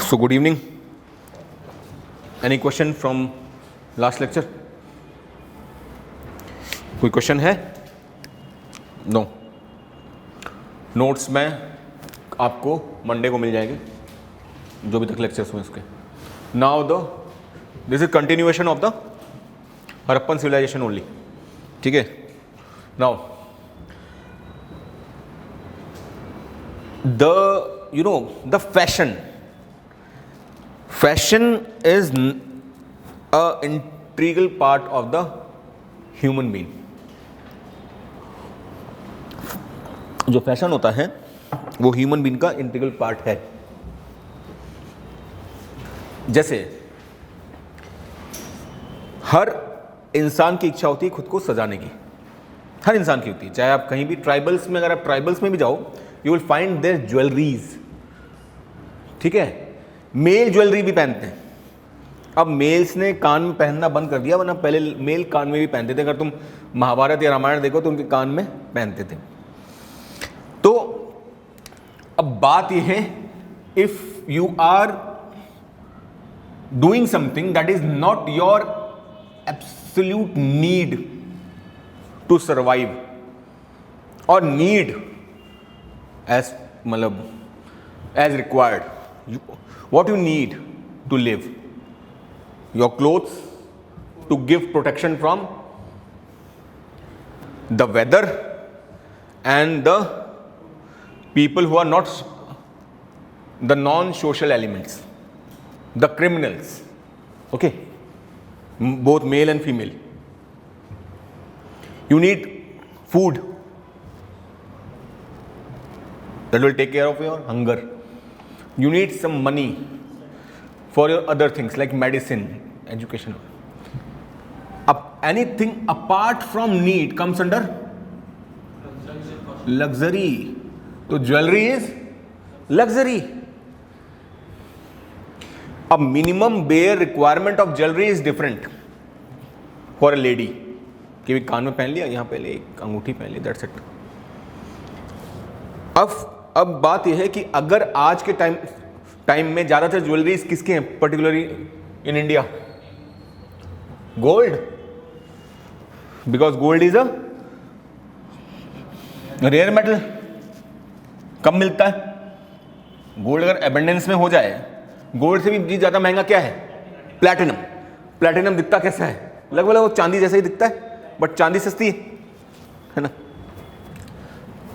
So good evening. Any question from last lecture? कोई question है? No. Notes में आपको मंडे को मिल जाएंगे, जो भी तक लेक्चर्स हुए उसके. Now this is continuation of the Harappan civilisation only. ठीक है. Now the fashion is a integral part of the human being. जो फैशन होता है वो ह्यूमन बीइंग का इंटीग्रल पार्ट है. जैसे हर इंसान की इच्छा होती है खुद को सजाने की. हर इंसान की होती है, चाहे आप कहीं भी ट्राइबल्स में, अगर आप ट्राइबल्स में भी जाओ, you will find their jewelleries. ठीक है. मेल ज्वेलरी भी पहनते हैं. अब मेल्स ने कान में पहनना बंद कर दिया, वरना पहले मेल कान में भी पहनते थे. अगर तुम महाभारत या रामायण देखो तो उनके कान में पहनते थे. तो अब बात यह है, if you are doing something that is not your absolute need to survive, और नीड एज मतलब as required, what you need to live, your clothes to give protection from the weather and the people who are not the non-social elements, the criminals. Okay, both male and female. You need food that will take care of your hunger. You need some money for your other things like medicine, education. Anything apart from need comes under luxury. So jewelry is luxury. A minimum bare requirement of jewelry is different for a lady. कि भी कान में पहन लिया, यहाँ पहले एक अंगूठी पहन ली, that's it. अब बात यह है कि अगर आज के टाइम में ज्यादातर ज्वेलरीज किसके हैं, particularly in India? Gold. Because gold is a rare metal, कम मिलता है. गोल्ड अगर एबंडेंस में हो जाए, गोल्ड से भी ज्यादा महंगा क्या है? प्लैटिनम. प्लैटिनम दिखता कैसा है? लगभग वो चांदी जैसा ही दिखता है, बट चांदी सस्ती है ना.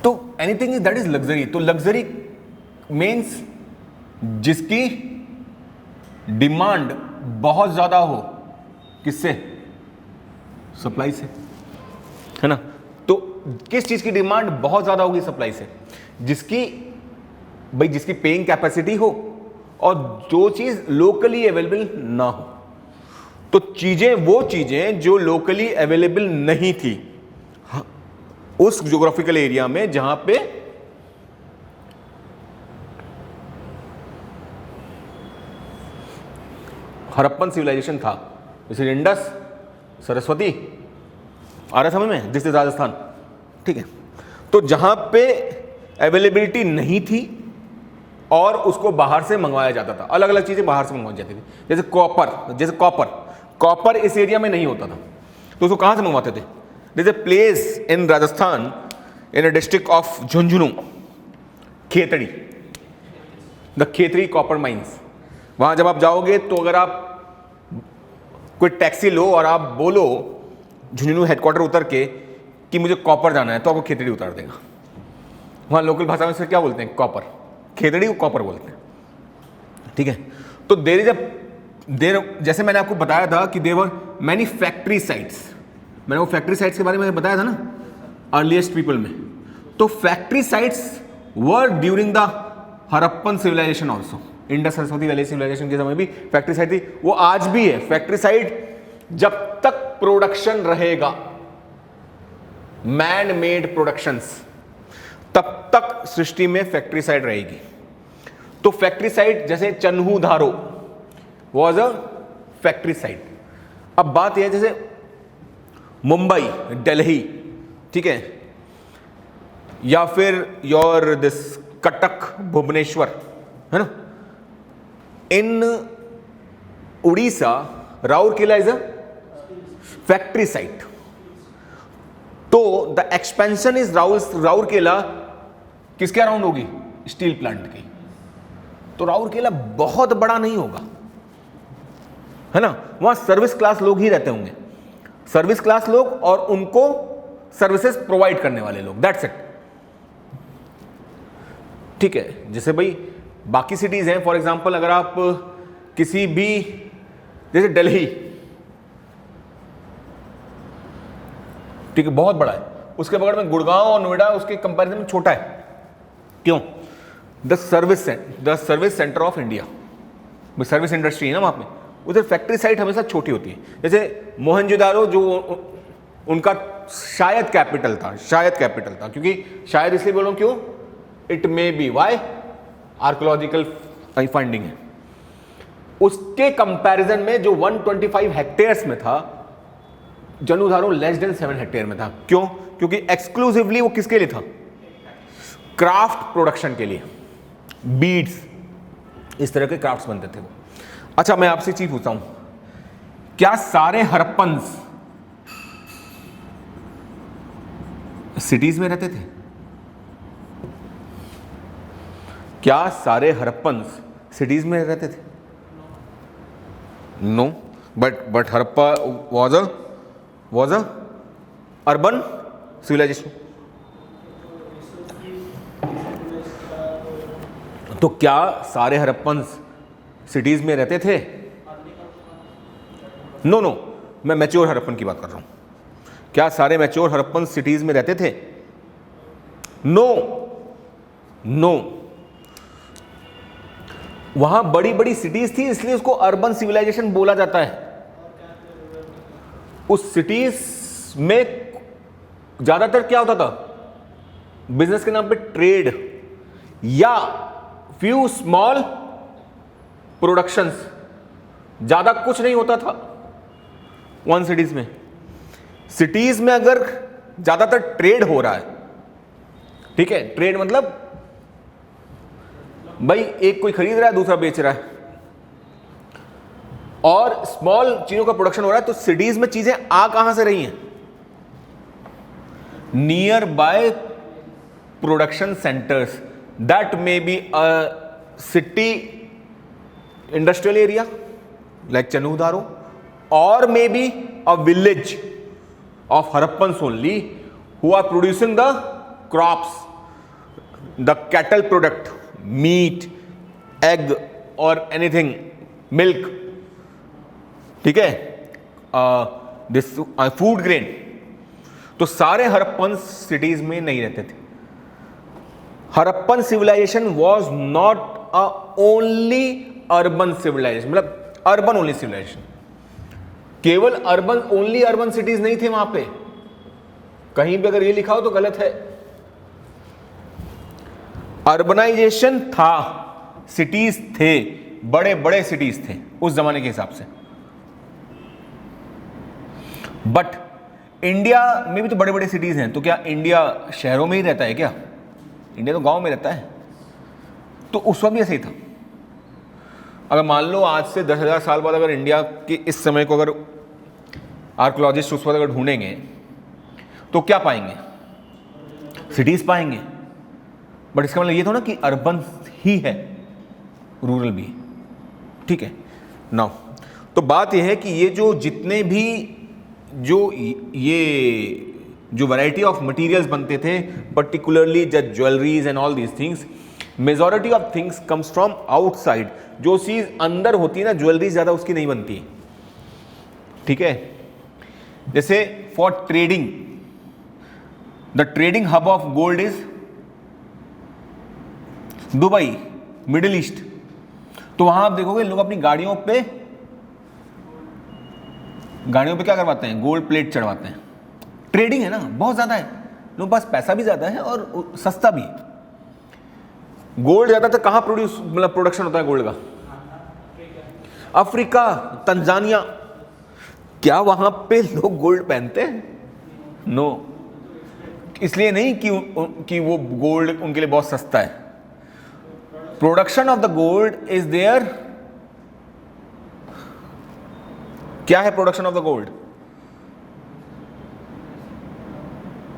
तो एनीथिंग दैट इज लग्जरी. तो लग्जरी मीन्स जिसकी डिमांड बहुत ज्यादा हो. किससे? सप्लाई से, है ना. तो किस चीज की डिमांड बहुत ज्यादा होगी? सप्लाई से. जिसकी पेइंग कैपेसिटी हो और जो चीज लोकली अवेलेबल ना हो. तो वो चीजें जो लोकली अवेलेबल नहीं थी उस ज्योग्राफिकल एरिया में जहां पे हड़प्पन सिविलाइजेशन था, जैसे इंडस, सरस्वती, आ रहा समझ में? This is Rajasthan. ठीक है. तो जहां पे अवेलेबिलिटी नहीं थी और उसको बाहर से मंगवाया जाता था, अलग अलग चीजें बाहर से मंगवाई जाती थी. जैसे कॉपर इस एरिया में नहीं होता था, तो उसको कहां से मंगवाते थे? There is a place in Rajasthan, in a district of Jhunjhunu, Khetri, the Khetri copper mines. वहां जब आप जाओगे तो अगर आप कोई टैक्सी लो और आप बोलो झुंझुनू हेडक्वार्टर उतर के कि मुझे कॉपर जाना है, तो आपको खेतड़ी उतार देगा. वहां लोकल भाषा में से क्या बोलते हैं? कॉपर. खेतड़ी को कॉपर बोलते हैं. ठीक है. तो देर जैसे मैंने आपको बताया था कि there were many factory sites. मैंने वो फैक्ट्री साइट्स के बारे में बताया था ना अर्लीस्ट पीपल में. तो factory sites were during the Harappan civilisation also. Indus Saraswati valley civilisation के समय भी फैक्ट्री साइट थी. वो आज भी है फैक्ट्री साइट. जब तक प्रोडक्शन रहेगा, मैन मेड प्रोडक्शंस, तब तक सृष्टि में फैक्ट्री साइट रहेगी. तो फैक्ट्री साइट जैसे चन्हू धारो वॉज अ फैक्ट्री साइट. अब बात यह, जैसे मुंबई, दिल्ली, ठीक है, या फिर योर दिस कटक, भुवनेश्वर, है ना, in Orissa Rourkela is a factory site, तो द एक्सपेंशन इज राउरकेला किसके अराउंड होगी? स्टील प्लांट की। तो राउरकेला बहुत बड़ा नहीं होगा, है ना, वहां सर्विस क्लास लोग ही रहते होंगे, सर्विस क्लास लोग और उनको सर्विसेज प्रोवाइड करने वाले लोग, दैट्स इट। ठीक है, जैसे भाई बाकी सिटीज हैं, फॉर एग्जांपल अगर आप किसी भी, जैसे दिल्ली, ठीक है, बहुत बड़ा है, उसके बगल में गुड़गांव और नोएडा उसके कंपैरिजन में छोटा है। क्यों? The service centre of India, service industry है ना वहां पे, उधर फैक्ट्री साइट हमेशा छोटी होती है। जैसे मोहनजोदारो जो उनका शायद कैपिटल था, क्योंकि शायद इसलिए बोल रहा हूं, क्यों? It may be, why? Archaeological finding है। उसके कंपैरिजन में जो 125 हेक्टेयर्स में था, जनुधारो लेस देन 7 हेक्टेयर में था। क्यों? क्योंकि एक्सक्लूसिवली वो किसके लिए था? क्राफ्ट प्रोडक्शन के लिए, बीड्स, इस तरह के क्राफ्ट्स बनते थे वो। अच्छा, मैं आपसे चीज पूछता हूं, क्या सारे हड़प्पन्स सिटीज में रहते थे? क्या सारे हड़प्पन्स सिटीज में रहते थे? No, but Harappa was a urban civilization. तो क्या सारे हड़प्पन्स सिटीज में रहते थे? नो, मैं मैच्योर हड़प्पन की बात कर रहा हूं। क्या सारे मैच्योर हड़प्पन सिटीज में रहते थे? नो, वहां बड़ी बड़ी सिटीज थी, इसलिए उसको अर्बन सिविलाइजेशन बोला जाता है। उस सिटीज में ज्यादातर क्या होता था? बिजनेस के नाम पे ट्रेड या फ्यू स्मॉल प्रोडक्शंस, ज्यादा कुछ नहीं होता था वन सिटीज में। सिटीज में अगर ज्यादातर ट्रेड हो रहा है, ठीक है, ट्रेड मतलब भाई एक कोई खरीद रहा है, दूसरा बेच रहा है, और स्मॉल चीजों का प्रोडक्शन हो रहा है, तो सिटीज में चीजें आ कहां से रही हैं? Near by production centres, that may be a city industrial area like Chanhudaro, or maybe a village of Harappans only who are producing the crops, the cattle product, meat, egg or anything, milk, ठीक है, this food grain। तो सारे Harappan cities में नहीं रहते थे। Harappan civilisation was not a only urban civilisation, मतलब urban only civilisation, केवल अर्बन ओनली अर्बन सिटीज नहीं थे वहां पे। कहीं भी अगर ये लिखा हो तो गलत है। अर्बनाइजेशन था, सिटीज थे, बड़े बड़े सिटीज थे उस जमाने के हिसाब से। बट इंडिया में भी तो बड़े बड़े सिटीज हैं, तो क्या इंडिया शहरों में ही रहता है क्या? इंडिया तो गांव में रहता है। तो उस वक्त भी ऐसे ही था। अगर मान लो आज से 10,000 साल बाद अगर इंडिया के इस समय को अगर आर्कोलॉजिस्ट उस वक्त अगर ढूंढेंगे तो क्या पाएंगे? सिटीज पाएंगे। बट इसका मतलब ये तो ना कि अर्बन ही है, रूरल भी, ठीक है। नाउ तो बात यह है कि ये जो जितने भी जो वैरायटी ऑफ मटेरियल्स बनते थे, particularly jewelleries and all these things, majority of things comes from outside. जो चीज अंदर होती है ना, ज्वेलरी ज्यादा उसकी नहीं बनती, ठीक है। जैसे for trading, the trading hub of gold is Dubai, middle east. तो वहां आप देखोगे लोग अपनी गाड़ियों पे क्या करवाते हैं? गोल्ड प्लेट चढ़वाते हैं। ट्रेडिंग है ना, बहुत ज्यादा है, लोगों के पास पैसा भी ज्यादा है और सस्ता भी है। गोल्ड ज्यादातर कहां प्रोडक्शन होता है गोल्ड का? Africa, Tanzania. क्या वहां पे लोग गोल्ड पहनते हैं? नो, इसलिए नहीं कि वो गोल्ड उनके लिए बहुत सस्ता है। Production of the gold is there क्या है production of the gold?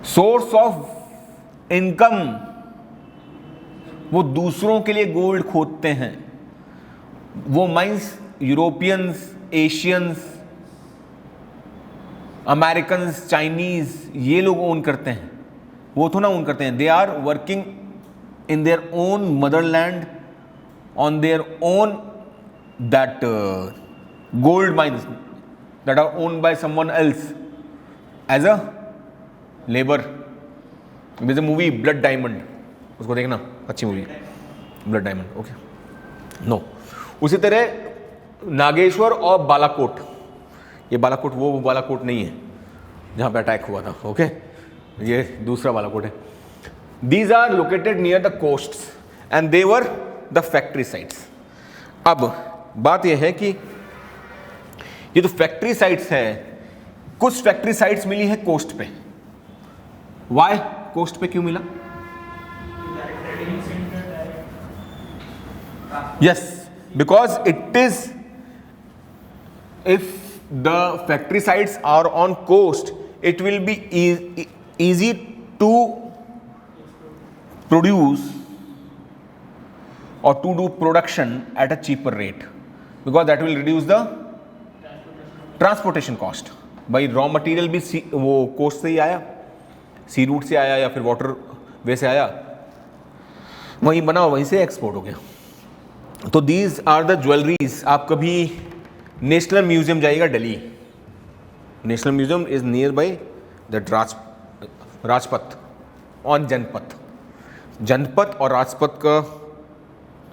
Source of income. वो दूसरों के लिए गोल्ड खोदते हैं। वो mines Europeans, Asians, Americans, Chinese, ये लोग ओन करते हैं, वो तो ना ओन करते हैं। They are working in their own motherland on their own that gold mines that are owned by someone else as a labour. This movie Blood Diamond, उसको देखना, अच्छी movie Blood Diamond. Okay, no. उसी तरह नागेश्वर और बालाकोट, ये बालाकोट वो बालाकोट नहीं है जहाँ पे अटैक हुआ था, ओके, ये दूसरा बालाकोट है। These are located near the coasts and they were the factory sites. अब बात यह है कि ये जो फैक्ट्री साइट्स है, कुछ फैक्ट्री साइट्स मिली है कोस्ट पे। वाई कोस्ट पे क्यों मिला? Yes, because it is, if the factory sites are on coast, it will be easy to produce or to do production at a cheaper rate, because that will reduce the transportation cost. भाई raw material भी वो coast से ही आया, सी root से आया या फिर water way से आया, वहीं बना वहीं से एक्सपोर्ट हो गया। तो दीज आर द ज्वेलरीज। आप कभी नेशनल म्यूजियम जाइएगा Delhi, national museum is near by the Rajpath on Janpath. Janpath और राजपथ का,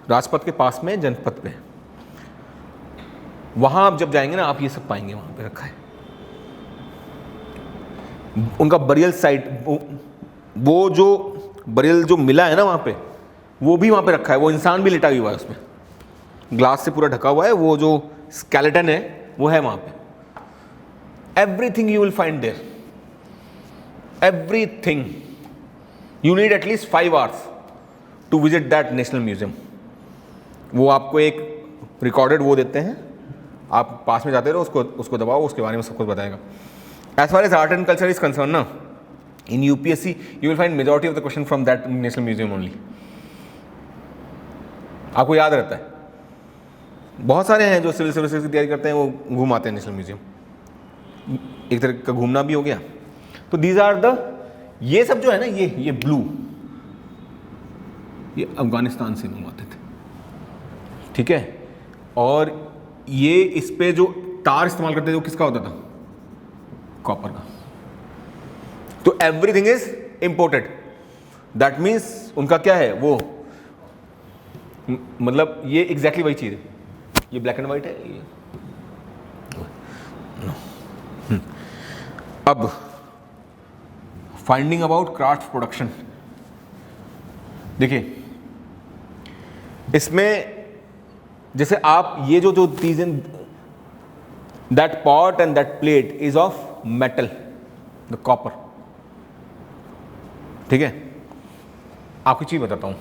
राजपथ के पास में जनपथ पे, वहां आप जब जाएंगे ना, आप ये सब पाएंगे वहां पे रखा है। उनका बरियल साइट, वो जो बरियल जो मिला है ना वहां पे, वो भी वहां पे रखा है। वो इंसान भी लिटा हुआ है उसमें, ग्लास से पूरा ढका हुआ है। वो जो स्केलेटन है वो है वहां पे। Everything you will find there, everything. You need at least 5 hours to visit that national museum. वो आपको एक रिकॉर्डेड वो देते हैं, आप पास में जाते रहो, उसको दबाओ, उसके बारे में सब कुछ बताएगा। As far as art and culture is concern ना, in UPSC you will find majority of the question from that national museum only. आपको याद रहता है। बहुत सारे हैं जो सिविल सर्विसेज की तैयारी करते हैं, वो घूम आते हैं नेशनल म्यूजियम, एक तरह का घूमना भी हो गया। तो दीज आर द, ये सब जो है ना, ये ब्लू, ये अफगानिस्तान से मंगवाते थे, ठीक है। और ये इस पे जो तार इस्तेमाल करते थे वो किसका होता था? कॉपर का। तो everything is imported. That means उनका क्या है वो, मतलब ये एग्जैक्टली वही चीज है। ये ब्लैक एंड व्हाइट है ये। अब फाइंडिंग अबाउट क्राफ्ट प्रोडक्शन, देखिए इसमें जैसे आप ये जो चीजें, that pot and that plate is of metal, the copper, ठीक है। आपको चीज बताता हूं,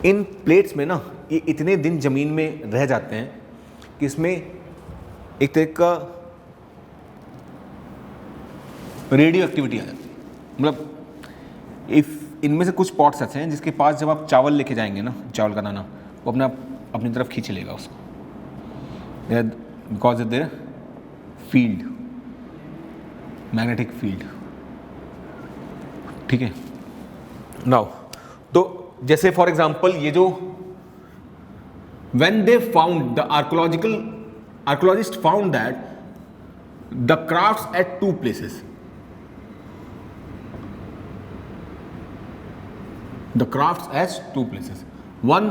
इन प्लेट्स में ना ये इतने दिन ज़मीन में रह जाते हैं कि इसमें एक तरह का रेडियो एक्टिविटी आ जाती है। मतलब इफ़ इनमें से कुछ पॉट्स ऐसे हैं जिसके पास जब आप चावल लेके जाएंगे ना, चावल का दाना, वो अपनी तरफ खींच लेगा उसको, because of their field, magnetic field, ठीक है। नाउ तो जैसे फॉर एग्जाम्पल ये जो when they found, the archaeologists found that the crafts at 2 places, the crafts at 2 places, one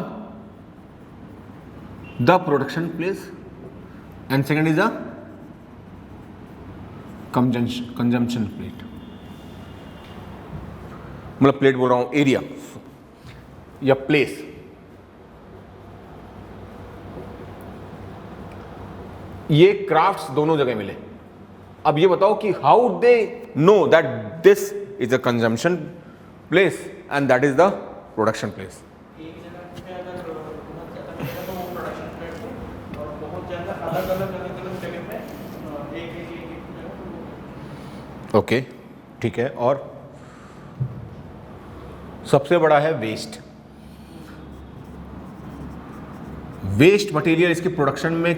the production place and second is the consumption plate। मतलब plate बोल रहा हूं, एरिया या प्लेस। ये क्राफ्ट्स दोनों जगह मिले। अब ये बताओ कि how they know that this is a consumption place and that is the production place. Okay, ठीक है। और सबसे बड़ा है वेस्ट। वेस्ट मटेरियल इसके प्रोडक्शन में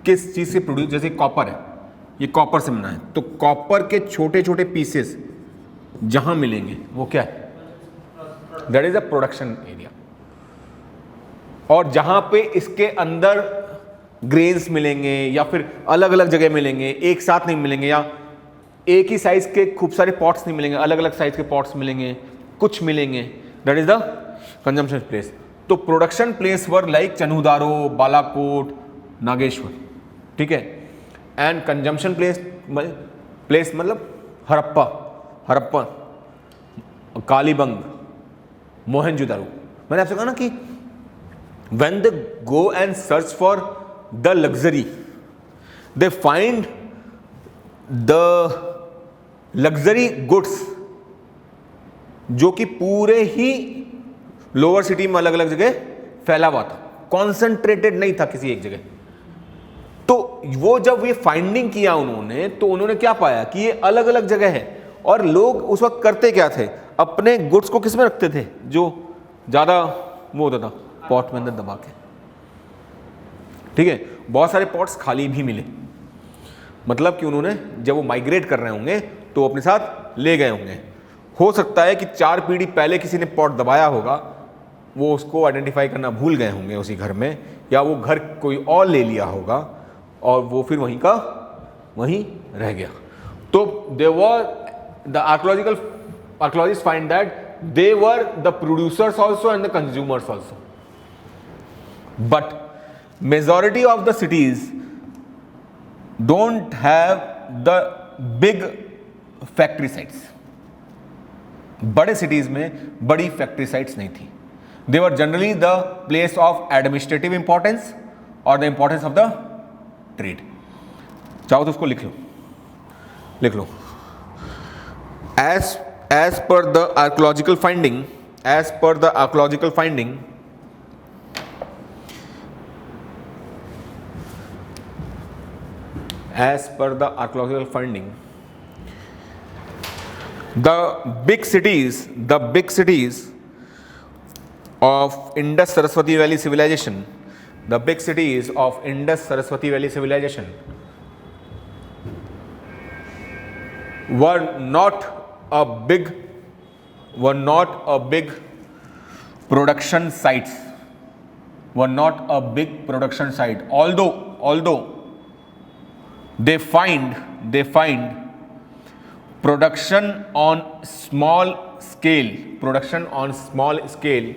किस चीज से प्रोड्यूस, जैसे कॉपर है, ये कॉपर से बना है, तो कॉपर के छोटे छोटे पीसेस जहां मिलेंगे वो क्या है, that is a production area. और जहां पे इसके अंदर ग्रेन्स मिलेंगे या फिर अलग अलग जगह मिलेंगे, एक साथ नहीं मिलेंगे, या एक ही साइज के खूब सारे पॉट्स नहीं मिलेंगे, अलग अलग साइज के पॉट्स मिलेंगे, कुछ मिलेंगे, that is the consumption place. तो production place were like Chanhudaro, Balakot, Nageshwar, ठीक है। एंड कंजम्पशन प्लेस मतलब हड़प्पा, कालीबंग, मोहनजोदारो। मैंने आपसे कहा ना कि when they go and search for the luxury, they find the luxury goods जो कि पूरे ही लोअर सिटी में अलग अलग जगह फैला हुआ था, कॉन्सेंट्रेटेड नहीं था किसी एक जगह। तो वो जब ये फाइंडिंग किया उन्होंने, तो उन्होंने क्या पाया कि ये अलग अलग जगह है। और लोग उस वक्त करते क्या थे, अपने गुड्स को किस में रखते थे, जो ज्यादा वो होता था, पॉट में अंदर दबा के, ठीक है। बहुत सारे पॉट्स खाली भी मिले, मतलब कि उन्होंने जब वो माइग्रेट कर रहे होंगे तो वो अपने साथ ले गए होंगे। हो सकता है कि 4 पीढ़ी पहले किसी ने पॉट दबाया होगा, वो उसको आइडेंटिफाई करना भूल गए होंगे उसी घर में, या वो घर कोई और ले लिया होगा और वो फिर वहीं का वहीं रह गया। तो they were the archaeologist find that they were the producers also and the consumers also, but majority of the cities don't have the big factory sites. बड़े cities में बड़ी factory sites नहीं थी। They were generally the place of administrative importance or the importance of the trade. चाहो तो उसको लिख लो। As per the archaeological finding, as per the archaeological finding, the big cities of Indus Saraswati Valley civilization, the big cities of Indus Saraswati Valley civilization were not a big production sites, although they find production on small scale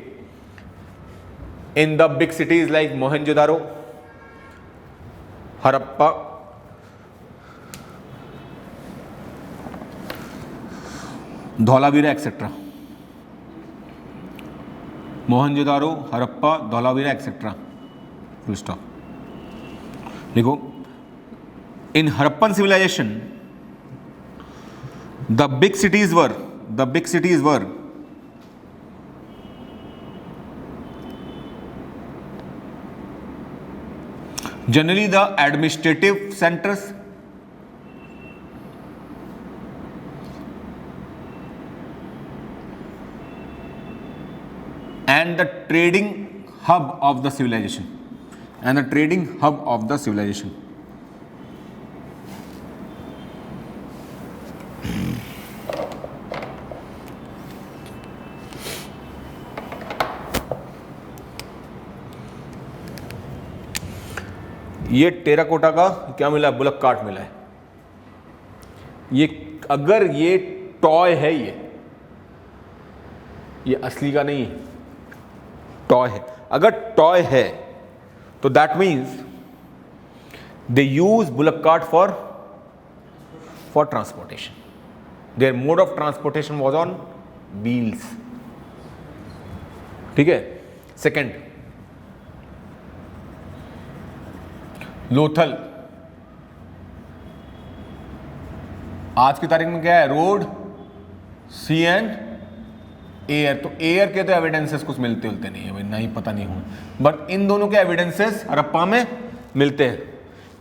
in the big cities like Mohenjo-daro, Harappa, Dholavira etcetera, Mohenjodaro, Harappa, Dholavira etcetera, full stop. देखो, in Harappan civilization, the big cities were generally the administrative centers and the trading hub of the civilization, ये terracotta का क्या मिला है, bullock cart मिला है। ये अगर ये टॉय है, ये असली का नहीं है, टॉय है। अगर टॉय है तो that means they use bullock cart for transportation. Their mode of transportation was on wheels, ठीक है। सेकेंड, लोथल, आज की तारीख में क्या है, रोड, सी एंड एयर। तो एयर के तो एविडेंसेस कुछ मिलते नहीं है भाई, नहीं पता नहीं हूं, बट इन दोनों के एविडेंसेस हड़प्पा में मिलते हैं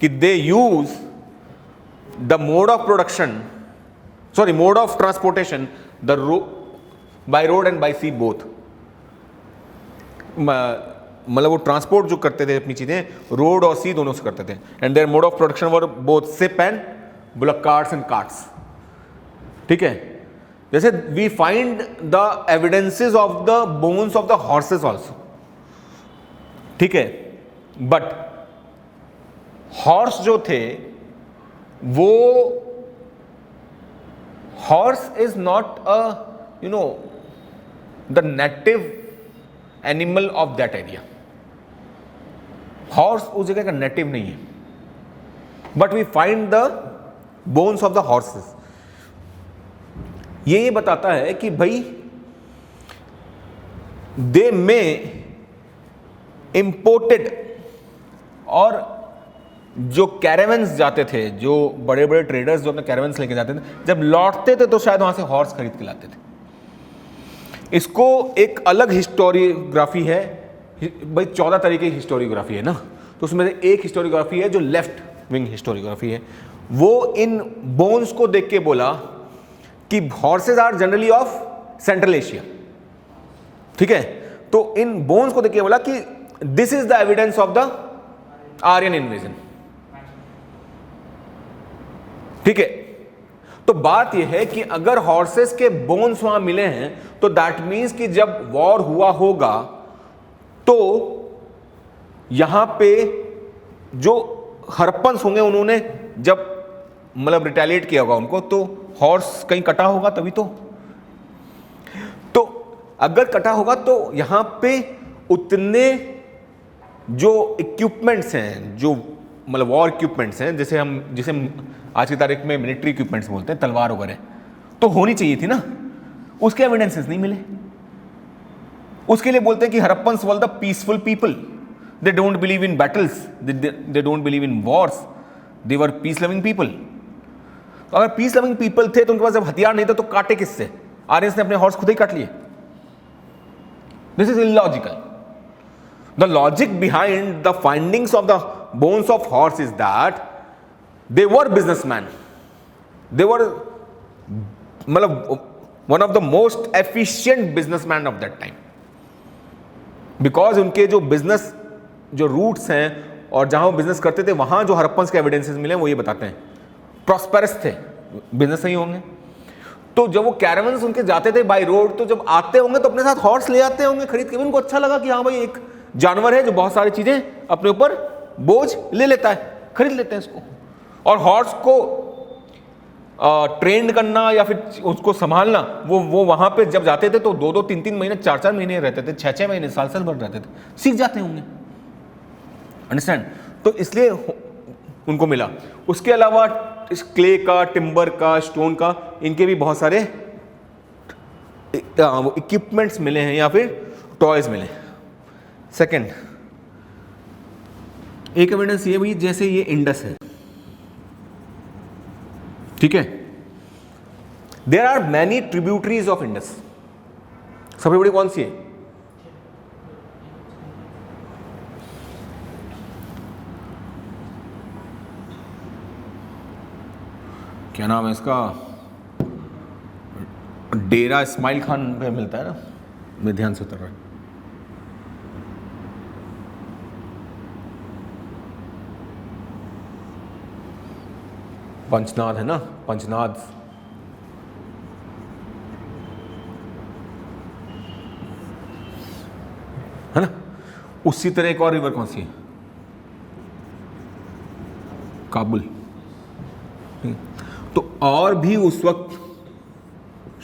कि they use the mode of production sorry, mode of transportation, the by road and by sea both, मतलब वो ट्रांसपोर्ट जो करते थे अपनी चीजें रोड और सी दोनों से करते थे, and their mode of production were both ship and bullock carts and carts. ठीक है, जैसे we find the evidences of the bones of the horses also. ठीक है, बट हॉर्स जो थे वो, horse is not a you know the native animal of that area. Horse उस जगह का नेटिव नहीं है, but we find the bones of the horses. ये बताता है कि भाई दे मे इंपोर्टेड, और जो कैरावन्स जाते थे, जो बड़े बड़े ट्रेडर्स जो अपने कैरावन्स लेके जाते थे, जब लौटते थे तो शायद वहां से हॉर्स खरीद के लाते थे। इसको एक अलग हिस्टोरियोग्राफी है भाई, 14 तरीके की हिस्टोरियोग्राफी है ना, तो उसमें से एक हिस्टोरियोग्राफी है जो लेफ्ट विंग हिस्टोरियोग्राफी है। वो इन बोन्स को देख के बोला कि horses are generally of Central Asia. ठीक है, तो इन बोन्स को देख के बोला कि this is the evidence of the Aryan invasion. ठीक है, तो बात यह है कि अगर हॉर्सेस के बोन्स वहां मिले हैं तो दैट मीन्स कि जब वॉर हुआ होगा तो यहां पे जो हरप्पन्स होंगे उन्होंने जब मतलब रिटेलिएट किया होगा उनको, तो हॉर्स कहीं कटा होगा तभी तो अगर कटा होगा तो यहां पे उतने जो इक्विपमेंट्स हैं, जो मतलब वॉर इक्विपमेंट्स हैं, जिसे आज की तारीख में मिलिट्री इक्विपमेंट्स बोलते हैं, तलवार वगैरह, तो होनी चाहिए थी ना, उसके एविडेंसेस नहीं मिले। उसके लिए बोलते हैं कि Harappans were the peaceful people, they don't believe in battles, they don't believe in Wars, they were peace loving people. अगर पीस लविंग पीपल थे तो उनके पास जब हथियार नहीं था तो काटे किससे? आर्यंस ने अपने हॉर्स खुद ही काट लिए। This is illogical. The logic behind the findings of the bones of horse is that they were businessmen, they were मतलब one of the most efficient businessmen of that time, because उनके जो business जो roots हैं और जहां वो business करते थे वहां जो हरप्पन्स के एविडेंसेस मिले वो ये बताते हैं प्रॉस्पेरस थे, बिजनेस नहीं होंगे। तो जब वो कैरावन्स उनके जाते थे बाय रोड, तो जब आते होंगे तो अपने साथ हॉर्स ले आते होंगे खरीद के। उनको अच्छा लगा कि हाँ भाई एक जानवर है जो बहुत सारी चीजें अपने ऊपर बोझ ले लेता है, खरीद लेते हैं इसको। और हॉर्स को ट्रेंड करना या फिर उसको संभालना, वो वहां पे जब जाते थे तो 2-2, 3-3 महीने, 4-4 महीने रहते थे, 6-6 महीने, साल भर रहते थे, सीख जाते होंगे। अंडरस्टैंड? तो इसलिए उनको मिला। उसके अलावा क्ले का, टिम्बर का, स्टोन का, इनके भी बहुत सारे इक्विपमेंट्स मिले हैं या फिर टॉयज मिले। सेकंड, एक एविडेंस ये भी, जैसे ये इंडस है, ठीक है, there are many tributaries of Indus. सबसे बड़ी कौन सी है? क्या नाम है इसका? डेरा इस्माइल खान पे मिलता है ना, मेरे ध्यान से उतर रहा है। पंचनाद है ना, पंचनाद, है ना। उसी तरह एक और रिवर कौन सी है? काबुल। तो और भी उस वक्त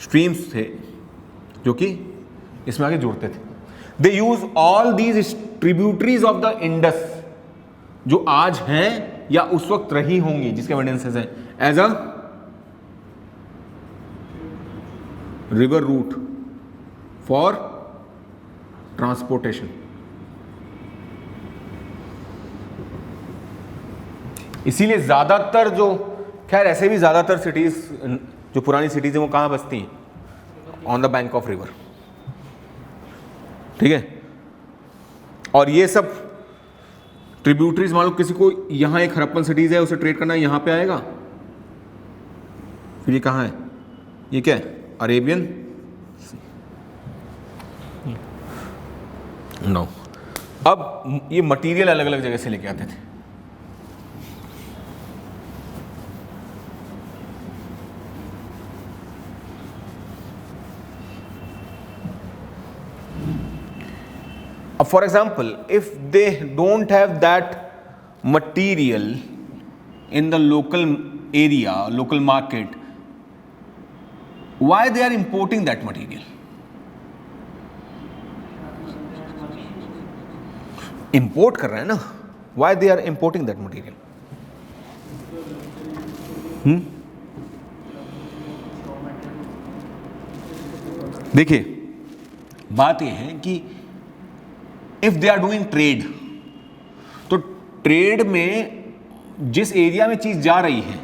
स्ट्रीम्स थे जो कि इसमें आगे जुड़ते थे। They use all these tributaries of the Indus जो आज हैं या उस वक्त रही होंगी, जिसके एविडेंसेस हैं, as a river route for transportation. इसीलिए ज्यादातर जो, खैर ऐसे भी ज्यादातर सिटीज जो पुरानी सिटीज हैं वो कहां बसती हैं? On the bank of river. ठीक है, और ये सब ट्रिब्यूटरीज, मान लो किसी को यहाँ एक हरप्पन सिटीज है, उसे ट्रेड करना है, यहाँ पे आएगा, फिर ये कहाँ है? ये क्या है, अरेबियन नो। अब ये मटेरियल अलग अलग जगह से लेके आते थे। For example, if they don't have that material in the local area, local market, why they are importing that material? Import कर रहे हैं ना, why they are importing that material? देखिए बात यह है कि if they are doing trade, तो ट्रेड में जिस एरिया में चीज जा रही है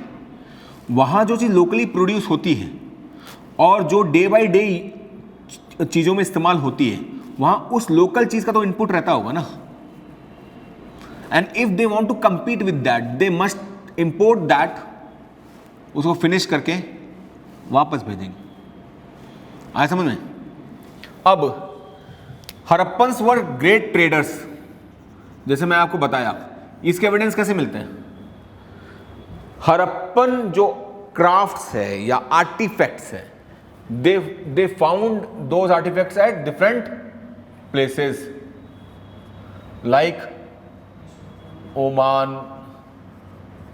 वहां जो चीज लोकली प्रोड्यूस होती है और जो डे बाय डे चीजों में इस्तेमाल होती है वहां उस लोकल चीज का तो इनपुट रहता होगा ना। And if they want to compete with that they must import that, उसको फिनिश करके वापस भेजेंगे। आया समझ में? अब हड़प्पन्स वर ग्रेट ट्रेडर्स, जैसे मैं आपको बताया। इसके एविडेंस कैसे मिलते हैं? हड़प्पन जो क्राफ्ट्स है या आर्टिफैक्ट्स है, they found those artifacts at different places like Oman,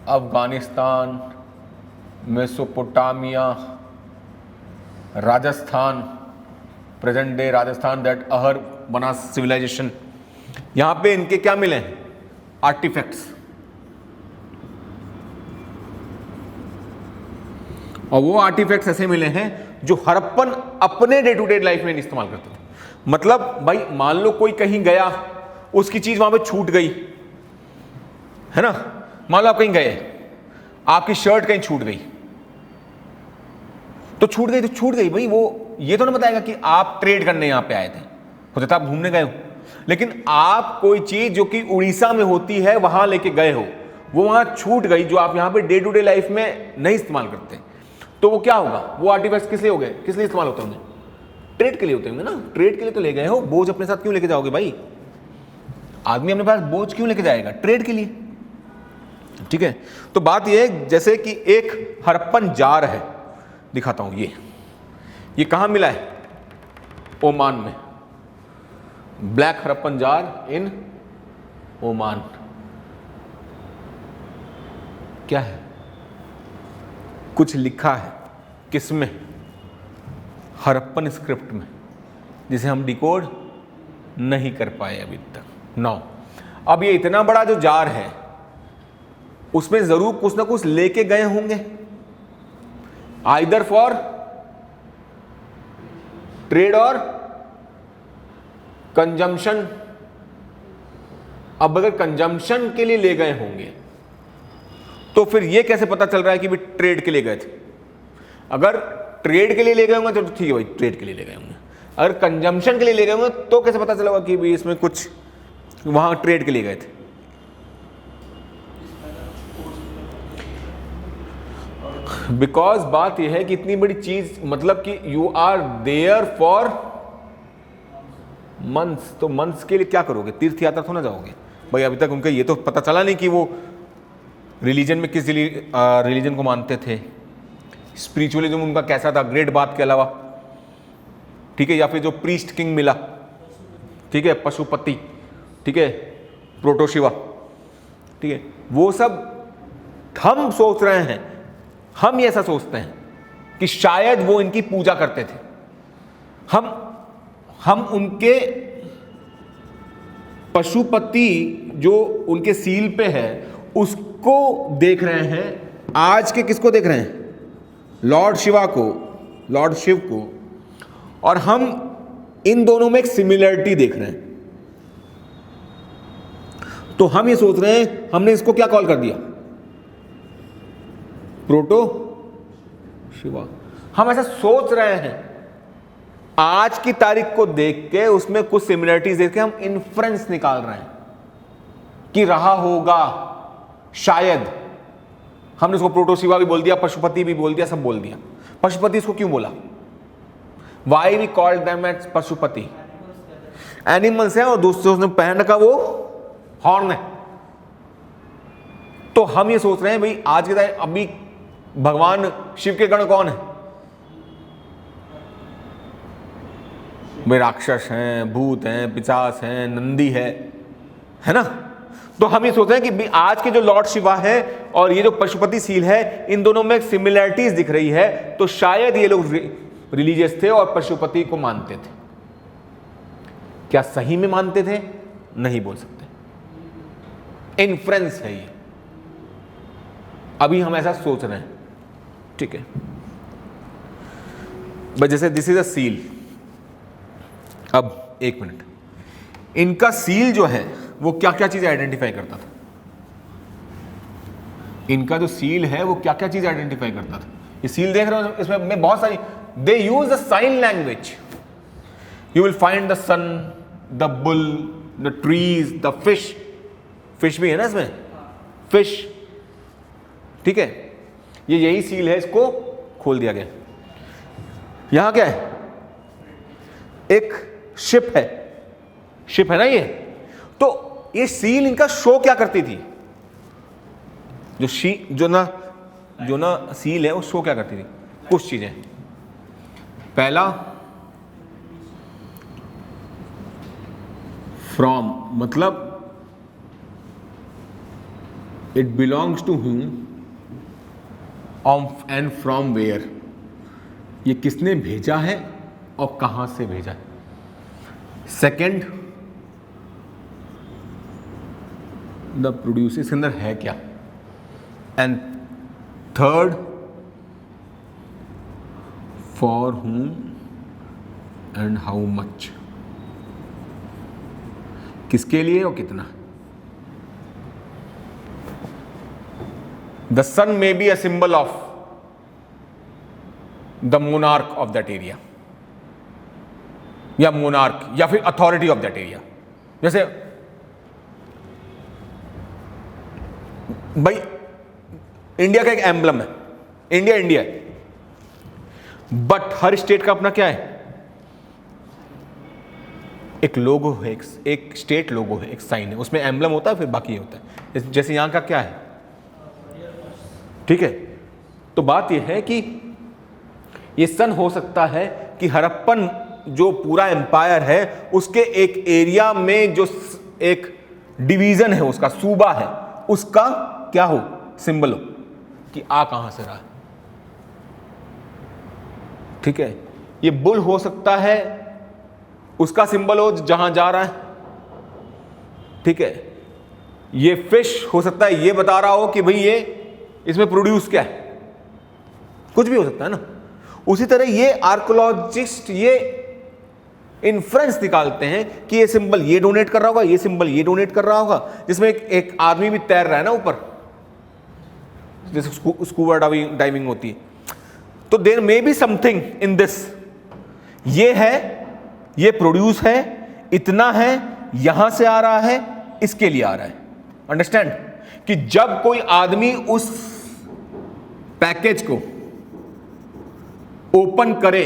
Afghanistan, Mesopotamia, Rajasthan, present day Rajasthan, that Ahar Banas civilisation. यहां पे इनके क्या मिले हैं? आर्टिफैक्ट्स। और वो आर्टिफैक्ट्स ऐसे मिले हैं जो हड़प्पन अपने डे टू डे लाइफ में इस्तेमाल करते थे। मतलब भाई मान लो कोई कहीं गया, उसकी चीज वहां पे छूट गई है ना। मान लो आप कहीं गए, आपकी शर्ट कहीं छूट गई, तो छूट गई तो छूट गई भाई। वो ये तो नहीं बताएगा कि आप ट्रेड करने यहां पे आए थे, हो सकता है आप घूमने गए हो, लेकिन आप कोई चीज जो कि उड़ीसा में होती है वहां लेके गए हो, वो वहां छूट गई, जो आप यहां पे डे टू डे लाइफ में नहीं इस्तेमाल करते, तो वो क्या होगा? वो आर्टिफैक्ट्स किस लिए हो गए? किस लिए इस्तेमाल होते होंगे? ट्रेड के लिए होते होंगे ना। ट्रेड के लिए तो ले गए हो, बोझ अपने साथ क्यों लेके जाओगे भाई? आदमी अपने पास बोझ क्यों लेके जाएगा? ट्रेड के लिए। ठीक है, तो बात यह है जैसे कि एक हड़प्पन जार है, दिखाता हूं। ये कहां मिला है? ओमान में। Black Harappan jar in Oman. क्या है? कुछ लिखा है, किसमें? हड़प्पन स्क्रिप्ट में, जिसे हम डिकोड नहीं कर पाए अभी तक। 9। अब ये इतना बड़ा जो जार है उसमें जरूर कुछ ना कुछ लेके गए होंगे, आइदर फॉर ट्रेड और कंजम्पशन। अब अगर कंजम्पशन के लिए ले गए होंगे तो फिर यह कैसे पता चल रहा है कि भी ट्रेड के लिए गए थे? अगर ट्रेड के लिए ले गए होंगे तो ठीक है भाई, ट्रेड के लिए ले गए होंगे। अगर कंजम्पशन के लिए ले गए होंगे तो कैसे पता चलेगा कि भी इसमें कुछ वहां ट्रेड के लिए गए थे? बिकॉज बात यह है कि इतनी बड़ी चीज, मतलब कि you are there for months, तो मंथ्स के लिए क्या करोगे? तीर्थ यात्रा तो ना जाओगे भाई। अभी तक उनका ये तो पता चला नहीं कि वो रिलीजन में किस रिलीजन को मानते थे, स्पिरिचुअलिज्म उनका कैसा था, ग्रेट बात के अलावा। ठीक है, या फिर जो प्रीस्ट किंग मिला, ठीक है, पशुपति, ठीक है, प्रोटोशिवा, ठीक है, वो सब हम सोच रहे हैं, हम ये ऐसा सोचते हैं कि शायद वो इनकी पूजा करते थे। हम उनके पशुपति जो उनके सील पे है उसको देख रहे हैं। आज के किसको देख रहे हैं? लॉर्ड शिवा को, लॉर्ड शिव को। और हम इन दोनों में एक सिमिलरिटी देख रहे हैं। तो हम ये सोच रहे हैं, हमने इसको क्या कॉल कर दिया? प्रोटो शिवा। हम ऐसा सोच रहे हैं, आज की तारीख को देख के उसमें कुछ सिमिलरिटीज देख के हम इन्फ्रेंस निकाल रहे हैं कि रहा होगा शायद। हमने इसको प्रोटोशिवा भी बोल दिया, पशुपति भी बोल दिया, सब बोल दिया। पशुपति इसको क्यों बोला? Why we called them as Pashupati? Animals है और दूसरे उसने पहन रखा वो हॉर्न है। तो हम ये सोच रहे हैं भाई आज के टाइम अभी भगवान शिव के गण कौन है? भाई राक्षस हैं, भूत हैं, पिशाच हैं, नंदी है ना? तो हम ये सोच रहे हैं कि आज के जो लॉर्ड शिवा है और ये जो पशुपति सील है, इन दोनों में सिमिलरिटीज दिख रही है। तो शायद ये लोग रिलीजियस थे और पशुपति को मानते थे। क्या सही में मानते थे? नहीं बोल सकते, इन्फ्रेंस है ये, अभी हम ऐसा सोच रहे हैं। ठीक है, बट जैसे दिस इज अ सील। अब एक मिनट, इनका सील जो है वो क्या क्या चीज आइडेंटिफाई करता था? इनका जो सील है वो क्या क्या चीज आइडेंटिफाई करता था? ये सील देख रहे हो, इसमें बहुत सारी, they use the sign language. You will find the sun, the bull, the trees, the fish. Fish भी है ना इसमें, फिश। ठीक है, ये यही सील है, इसको खोल दिया गया। यहां क्या है? एक शिप है, शिप है ना ये। तो ये सील इनका शो क्या करती थी? जो ना सील है वो शो क्या करती थी? कुछ चीजें। पहला, फ्रॉम, मतलब it belongs to whom and from where, ये किसने भेजा है और कहां से भेजा है। सेकेंड, द प्रोड्यूस, इसके अंदर है क्या। And third, for whom and how much, किसके लिए और कितना। The sun may be a symbol of the monarch of that area, या मोनार्क या फिर अथॉरिटी ऑफ दैट एरिया। जैसे भाई इंडिया का एक एम्बलम है, इंडिया इंडिया है, बट हर स्टेट का अपना क्या है? एक लोगो है, एक स्टेट लोगो है, एक साइन है, उसमें एम्बलम होता है, फिर बाकी होता है। जैसे यहां का क्या है? ठीक है, तो बात यह है कि ये सन हो सकता है कि हड़प्पन जो पूरा एम्पायर है उसके एक एरिया में जो एक डिवीजन है, उसका सूबा है, उसका क्या हो? सिंबल हो कि आ कहां से रहा है। ठीक है, ये बुल हो सकता है, उसका सिंबल हो जहां जा रहा है। ठीक है, ये फिश हो सकता है ये बता रहा हो कि भाई ये इसमें प्रोड्यूस क्या है, कुछ भी हो सकता है ना। उसी तरह ये आर्कोलॉजिस्ट ये इन्फ्रेंस निकालते हैं कि ये सिंबल ये डोनेट कर रहा होगा, ये सिंबल ये डोनेट कर रहा होगा। जिसमें एक आदमी भी तैर रहा है ना ऊपर, जैसे स्कूबा डाइविंग होती है। तो there may be something in this, ये है, ये प्रोड्यूस है, इतना है, यहां से आ रहा है, इसके लिए आ रहा है। अंडरस्टैंड कि जब कोई आदमी उस पैकेज को ओपन करे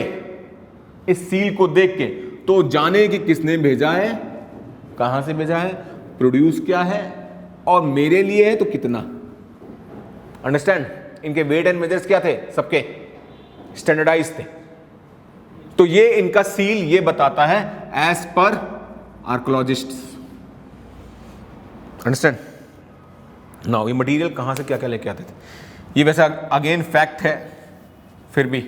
इस सील को देख के, तो जाने कि किसने भेजा है, कहां से भेजा है, प्रोड्यूस क्या है और मेरे लिए है तो कितना। अंडरस्टैंड, इनके वेट एंड मेजर्स क्या थे, सबके स्टैंडर्डाइज थे। तो ये इनका सील ये बताता है एज पर आर्कोलॉजिस्ट्स। अंडरस्टैंड नाउ, ये मटेरियल कहां से क्या क्या लेके आते थे, ये वैसा अगेन फैक्ट है, फिर भी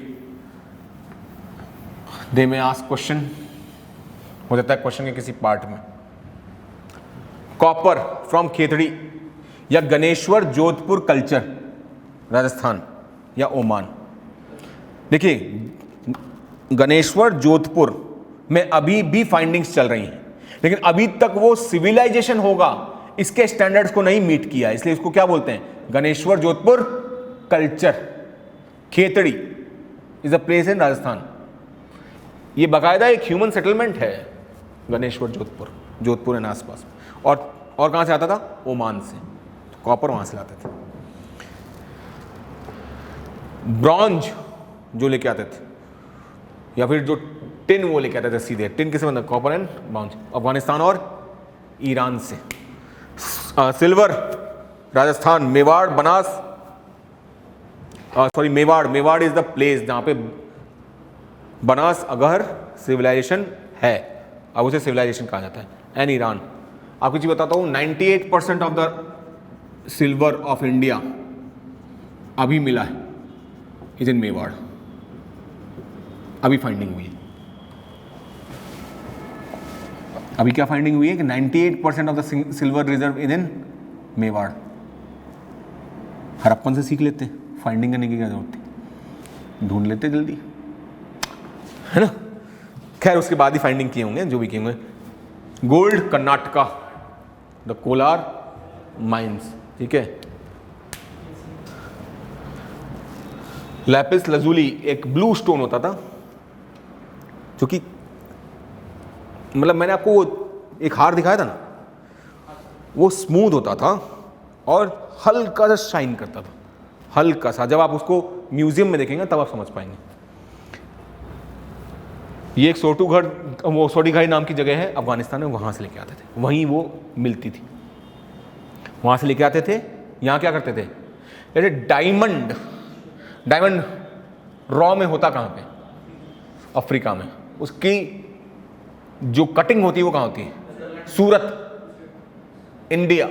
दे में आस्क क्वेश्चन, हो जाता है क्वेश्चन के किसी पार्ट में। कॉपर फ्रॉम खेतड़ी या गणेश्वर जोधपुर कल्चर, राजस्थान या ओमान। देखिए, गणेश्वर जोधपुर में अभी भी फाइंडिंग्स चल रही हैं, लेकिन अभी तक वो सिविलाइजेशन होगा इसके स्टैंडर्ड्स को नहीं मीट किया, इसलिए इसको क्या बोलते हैं, Ganeshwar Jodhpur culture. Khetri is a place in Rajasthan. ये बाकायदा एक ह्यूमन सेटलमेंट है, गणेश्वर जोधपुर एंड आसपास। और कहां से आता था? ओमान से। तो कॉपर वहां से लाते थे। ब्रॉन्ज जो लेके आते थे, या फिर जो टिन वो लेके आते थे सीधे। टिन किसे बनता, कॉपर एंड ब्रॉन्ज, अफगानिस्तान और ईरान से। Silver Rajasthan, Mewar, Banas, sorry Mewar is the place जहां पे बनास अगहर सिविलाइजेशन है, अब उसे सिविलाइजेशन कहा जाता है। एंड ईरान, आपको चीज बताता हूं, 98% of the silver of India अभी मिला है इज इन मेवाड़, अभी फाइंडिंग हुई है। अभी क्या फाइंडिंग हुई है कि 98% of the silver reserve is in Mewar. Harappan से सीख लेते, फाइंडिंग करने की क्या जरूरत थी, ढूंढ लेते जल्दी, है ना। खैर उसके बाद ही फाइंडिंग किए होंगे जो भी किए होंगे। Gold Karnataka, the Kolar mines, ठीक है। लैपिस लजूली एक ब्लू स्टोन होता था, जो कि मतलब मैंने आपको वो एक हार दिखाया था ना, वो स्मूथ होता था और हल्का सा शाइन करता था, हल्का सा। जब आप उसको म्यूजियम में देखेंगे तब आप समझ पाएंगे। ये एक सोटूगढ़, वो सोडीघाई नाम की जगह है अफगानिस्तान में, वहां से लेके आते थे, वहीं वो मिलती थी, वहां से लेके आते थे। यहां क्या करते थे, जैसे डायमंड रॉ में होता कहां पे, अफ्रीका में। उसकी जो कटिंग होती है वो कहां होती है, सूरत, इंडिया,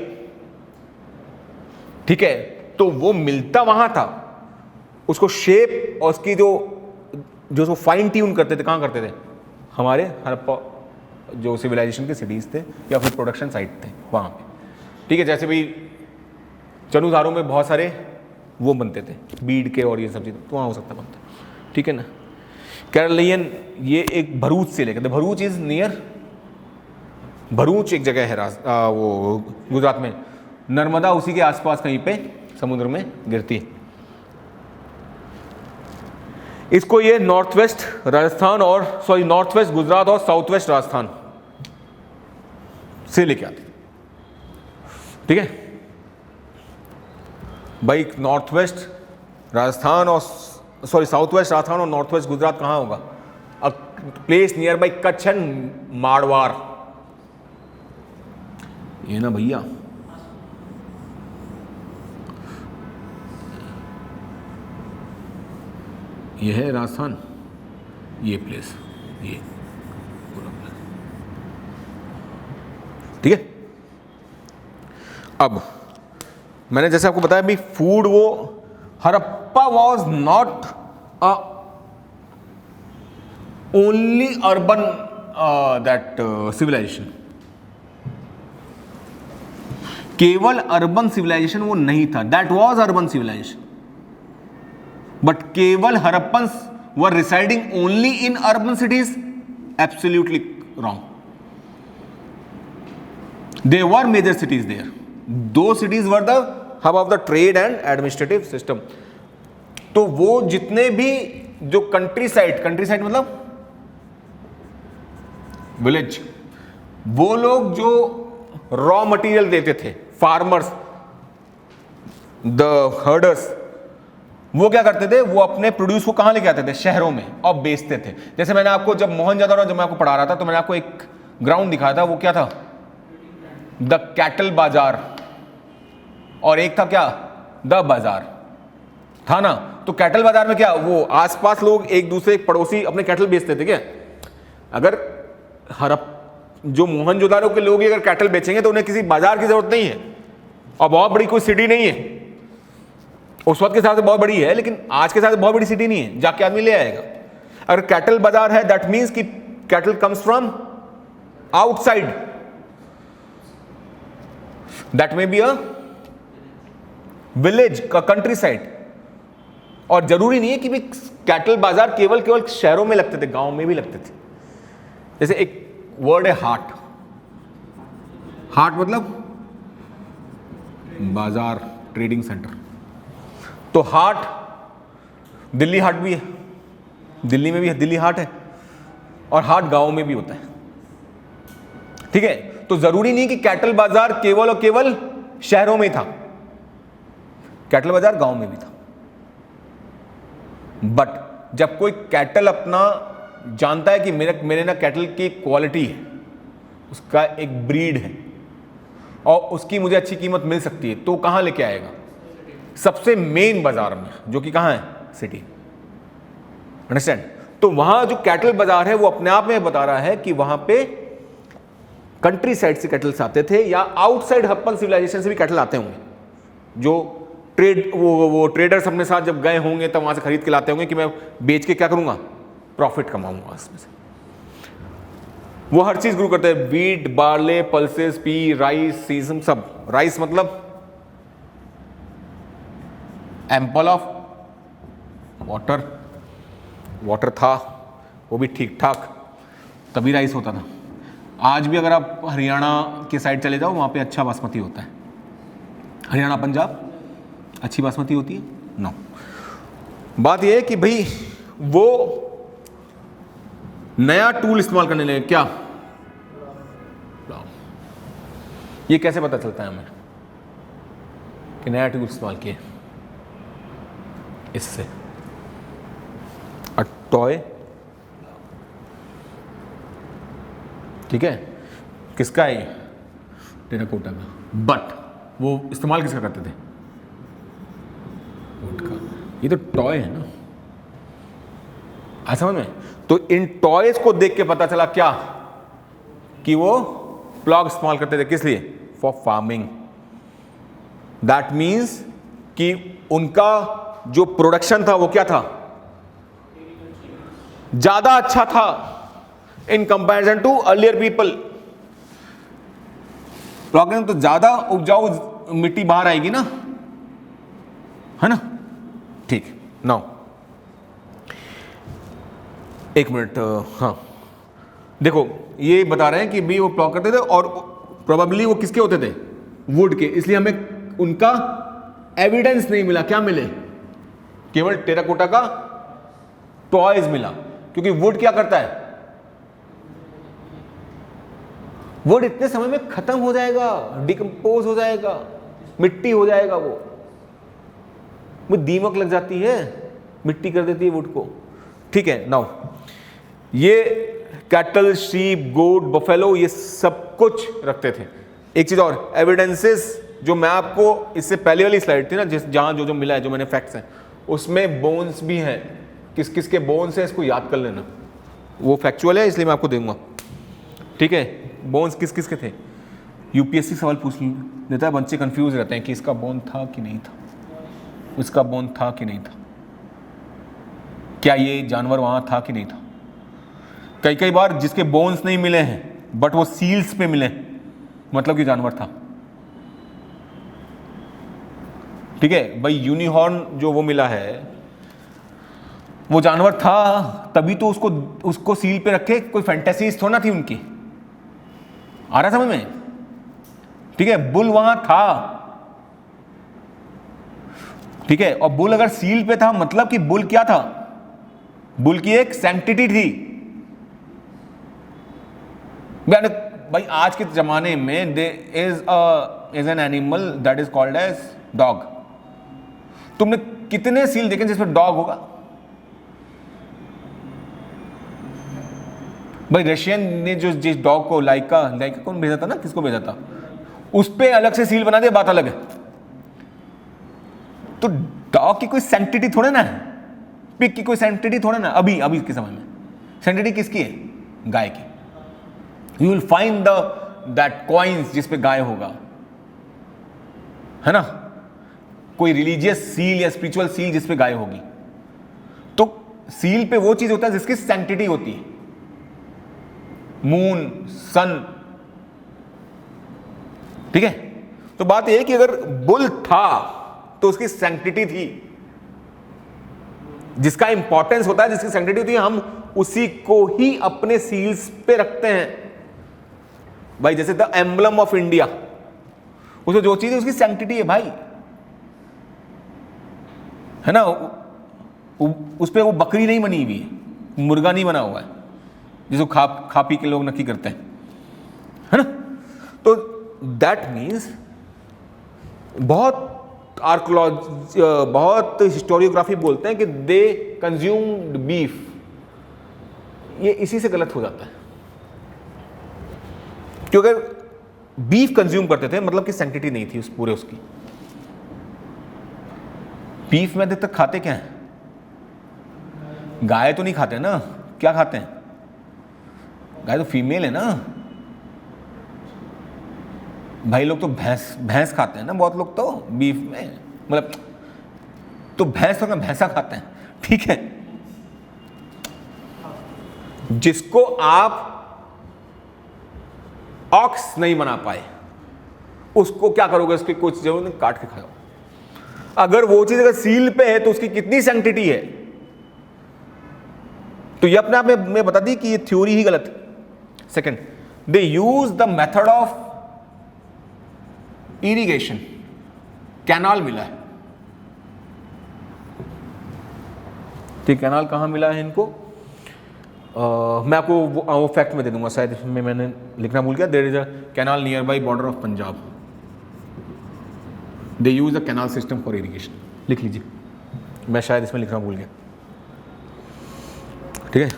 ठीक है। तो वो मिलता वहां था, उसको शेप और उसकी जो उसको फाइन ट्यून करते थे, कहां करते थे, हमारे हड़प्पा जो सिविलाइजेशन के सिटीज थे या फिर प्रोडक्शन साइट थे वहां पे, ठीक है। जैसे भी चनुधारों में बहुत सारे वो बनते थे बीड के और ये सब चीज़, तो वहाँ हो सकता बनता, ठीक है ना। कैरलियन, ये एक भरूच से लेकर, भरूच इज नियर, भरूच एक जगह है वो गुजरात में, नर्मदा उसी के आसपास कहीं पे समुद्र में गिरती है। इसको ये नॉर्थ वेस्ट राजस्थान और नॉर्थ वेस्ट गुजरात और साउथ वेस्ट राजस्थान से लेके आते, ठीक है भाई। नॉर्थ वेस्ट राजस्थान और साउथ वेस्ट राजस्थान और नॉर्थ वेस्ट गुजरात कहां होगा, a place near by Kutch and Marwar, ये ना भैया। ये है राजस्थान, ये प्लेस, ये पूरा प्लेस, ठीक है। अब मैंने जैसे आपको बताया भी, फूड वो Harappa was not a only urban that civilization, केवल अर्बन सिविलाइजेशन वो नहीं था, that was urban civilization, but केवल Harappans were residing only in urban cities, absolutely wrong. They were major cities there, दो cities were the hub of the trade and administrative system. तो वो जितने भी जो कंट्री साइड मतलब विलेज, वो लोग जो रॉ मटेरियल देते थे, फार्मर्स, द हर्डर्स, वो क्या करते थे, वो अपने प्रोड्यूस को कहां लेके आते थे, शहरों में, और बेचते थे। जैसे मैंने आपको जब मोहनजोदड़ो जब मैं आपको पढ़ा रहा था, तो मैंने आपको एक ग्राउंड दिखाया था, वो क्या था, द कैटल बाजार, और एक था क्या, द बाजार था ना। तो कैटल बाजार में क्या, वो आसपास लोग एक दूसरे पड़ोसी अपने कैटल बेचते थे क्या। अगर जो मोहनजोदड़ो के लोग अगर कैटल बेचेंगे तो उन्हें किसी बाजार की जरूरत नहीं है, और बहुत बड़ी कोई सिटी नहीं है, उस वक्त के हिसाब से बहुत बड़ी है, लेकिन आज के हिसाब से बहुत बड़ी सिटी नहीं है, जाके आदमी ले आएगा। अगर कैटल बाजार है, दैट मीन्स कि cattle comes from outside, that may be a village का कंट्री साइड। और जरूरी नहीं है कि भी कैटल बाजार केवल शहरों में लगते थे, गांव में भी लगते थे। जैसे एक वर्ड है हाट, हाट मतलब बाजार, ट्रेडिंग सेंटर। तो हाट, दिल्ली हाट भी है, दिल्ली में भी है, दिल्ली हाट है, और हाट गांव में भी होता है, ठीक है। तो जरूरी नहीं कि कैटल बाजार केवल और केवल शहरों में था, कैटल बाजार गांव में भी था, बट जब कोई कैटल अपना जानता है कि मेरे ना कैटल की क्वालिटी है, उसका एक ब्रीड है और उसकी मुझे अच्छी कीमत मिल सकती है, तो कहाँ लेके आएगा? सबसे मेन बाजार में, जो कि कहाँ है? सिटी। अंडरस्टैंड? तो वहां जो कैटल बाजार है वो अपने आप में बता रहा है कि वहां पे कंट्री साइड से कैटल्स आते थे या आउटसाइड हप्पन सिविलाइजेशन से भी कैटल आते होंगे, जो ट्रेड वो ट्रेडर्स अपने साथ जब गए होंगे तब वहां से खरीद के लाते होंगे कि मैं बेच के क्या करूंगा? प्रॉफिट कमाऊंगा इसमें से। वो हर चीज ग्रो करते हैं, wheat, barley, pulses, P, rice, caesium, सब। राइस मतलब एम्पल ऑफ वाटर, वाटर था वो भी ठीक ठाक, तभी राइस होता था। आज भी अगर आप हरियाणा के साइड चले जाओ, वहाँ पे अच्छा बासमती होता है। हरियाणा, पंजाब अच्छी बासमती होती है। नो, बात यह है कि भाई वो नया टूल इस्तेमाल करने लगे। क्या? ये कैसे पता चलता है हमें कि नया टूल इस्तेमाल किए? इससे टॉय, ठीक है, किसका है ये? टेराकोटा का। बट वो इस्तेमाल किसका करते थे? वुड का। ये तो टॉय है ना, समझ में? तो इन टॉयज को देख के पता चला क्या कि वो प्लॉग इस्तेमाल करते थे। किस लिए? For farming. दैट मीन्स कि उनका जो प्रोडक्शन था वो क्या था? ज्यादा अच्छा था in comparison to earlier people. Ploughing तो ज्यादा उपजाऊ मिट्टी बाहर आएगी ना, है ना? ठीक। नाउ एक मिनट, हाँ देखो, ये बता रहे हैं कि भी वो प्लॉग करते थे और प्रोबेबली वो किसके होते थे? वुड के। इसलिए हमें उनका एविडेंस नहीं मिला। क्या मिले? केवल टेराकोटा का टॉयज मिला। क्योंकि वुड क्या करता है? वुड इतने समय में खत्म हो जाएगा, डिकम्पोज हो जाएगा, मिट्टी हो जाएगा। वो दीमक लग जाती है, मिट्टी कर देती है वुड को। ठीक है। नाउ ये कैटल, शीप, गोट, बफेलो, ये सब कुछ रखते थे। एक चीज और, एविडेंसेस जो मैं आपको इससे पहले वाली स्लाइड थी ना, जहां जो मिला है, जो मैंने फैक्ट्स हैं, उसमें बोन्स भी हैं। किस किस के बोन्स हैं इसको याद कर लेना, वो फैक्चुअल है इसलिए मैं आपको दूंगा। ठीक है, बोन्स किस किस के थे? यूपीएससी सवाल पूछ लेता है, बच्चे कंफ्यूज रहते हैं कि इसका बोन था कि नहीं था, इसका बोन था कि नहीं था, क्या ये जानवर वहां था कि नहीं था। कई कई बार जिसके बोन्स नहीं मिले हैं बट वो सील्स पे मिले, मतलब कि जानवर था। ठीक है भाई, यूनिहॉर्न जो वो मिला है वो जानवर था, तभी तो उसको सील पे रखे। कोई फैंटेसीज थोड़ा ना थी उनकी। आ रहा समझ में? ठीक है, बुल वहां था। ठीक है, और बुल अगर सील पे था मतलब कि बुल क्या था? बुल की एक सैंक्टिटी थी। भाई आज के जमाने में there is an animal that is called as dog. तुमने कितने सील देखे जिसमें डॉग होगा? भाई रशियन ने जो जिस डॉग को लाइका कौन भेजा था ना, किसको भेजा था, उस पे अलग से सील बना दिया, बात अलग है। तो डॉग की कोई सैंक्टिटी थोड़े ना है, पिग की कोई सैंक्टिटी थोड़े ना। अभी के समय में सैंक्टिटी किसकी है? गाय की। You will find that coins जिस पे गाय होगा, है ना? कोई रिलीजियस सील या स्पिरिचुअल सील जिस पे गाय होगी। तो सील पे वो चीज होता है जिसकी सैंक्टिटी होती है, मून, सन। ठीक है, तो बात यह है कि अगर बुल था तो उसकी सैंक्टिटी थी, जिसका इंपॉर्टेंस होता है, जिसकी सैंक्टिटी होती है, हम उसी को ही अपने सील्स पे रखते हैं। भाई जैसे द एम्बलम ऑफ इंडिया, उसमें जो चीज है उसकी सैंक्टिटी है भाई, है ना? उस पे वो बकरी नहीं बनी हुई है, मुर्गा नहीं बना हुआ है जिसको खा पी के लोग नक्की करते हैं, है ना? तो दैट मीन्स बहुत बहुत हिस्टोरियोग्राफी बोलते हैं कि दे कंज्यूम्ड बीफ, ये इसी से गलत हो जाता है, क्योंकि बीफ कंज्यूम करते थे मतलब कि सैंक्टिटी नहीं थी उस पूरे उसकी। बीफ में अधिकतर खाते क्या हैं? गाय तो नहीं खाते ना, क्या खाते हैं? गाय तो फीमेल है ना भाई, लोग तो भैंस खाते हैं ना, बहुत लोग तो बीफ में, मतलब तो भैंस और भैंसा खाते हैं, ठीक है। जिसको आप ऑक्स नहीं बना पाए उसको क्या करोगे? उसकी कुछ जरूर नहीं, काट के खाओ। अगर वो चीज अगर सील पे है तो उसकी कितनी सैंक्टिटी है, तो ये अपने आप में बता दी कि ये थ्योरी ही गलत है। Second, they use the method of irrigation, canal मिला है, ठीक, कैनाल कहां मिला है इनको? मैं आपको वो फैक्ट में दे दूंगा, शायद इसमें मैंने लिखना भूल गया। There is a canal near by border of Punjab, they use a canal system for irrigation, लिख लीजिए, मैं शायद इसमें लिखना भूल गया, ठीक है।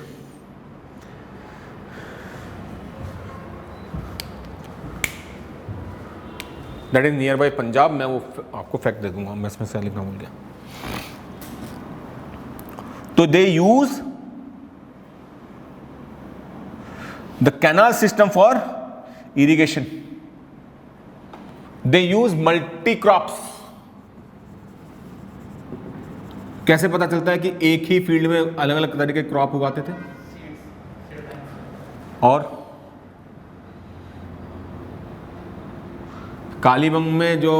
That is near by Punjab, मैं वो आपको फैक्ट दे दूंगा, मैं इसमें से लिखना भूल गया। तो they use the canal system for irrigation, they use multi crops. कैसे पता चलता है कि एक ही फील्ड में अलग अलग तरह के क्रॉप उगाते थे? और कालीबंग में जो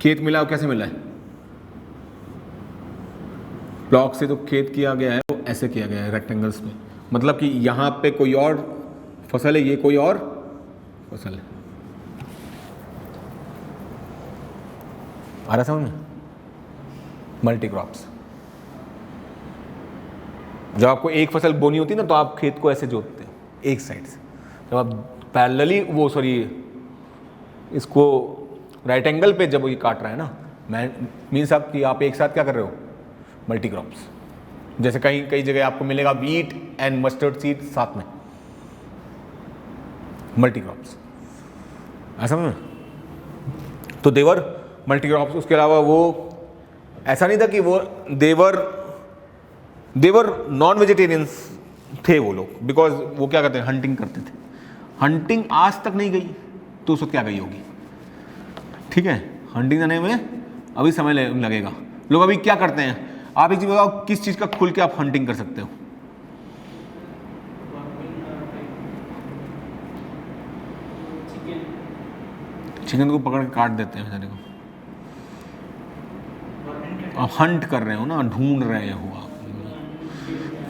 खेत मिला वो कैसे मिला है? ब्लॉक से तो खेत किया गया है, वो ऐसे किया गया है रेक्टेंगल्स में, मतलब कि यहां पे कोई और फसल है, ये कोई और फसल है। आ रहा समझ में? Multi crops. जब आपको एक फसल बोनी होती है ना तो आप खेत को ऐसे जोतते हैं एक साइड से, जब आप पैरेलली वो सॉरी इसको राइट एंगल पे जब ये काट रहा है ना, मीन्स आप कि आप एक साथ क्या कर रहे हो? Multi crops. जैसे कई जगह आपको मिलेगा व्हीट एंड मस्टर्ड सीड साथ में, मल्टी क्रॉप्स, ऐसा में। तो देवर मल्टी क्रॉप्स। उसके अलावा वो ऐसा नहीं था कि वो देवर नॉन वेजिटेरियंस थे वो लोग, बिकॉज वो क्या करते हैं? हंटिंग करते थे। हंटिंग आज तक नहीं गई तो उस वक्त क्या गई होगी, ठीक है। हंटिंग जाने में अभी समय लगेगा। लोग अभी क्या करते हैं? आप एक चीज बताओ, किस चीज का खुल के आप हंटिंग कर सकते हो? चिकन को पकड़ के काट देते हैं बेचारे को। आप हंट कर रहे हो ना, ढूंढ रहे हो आप।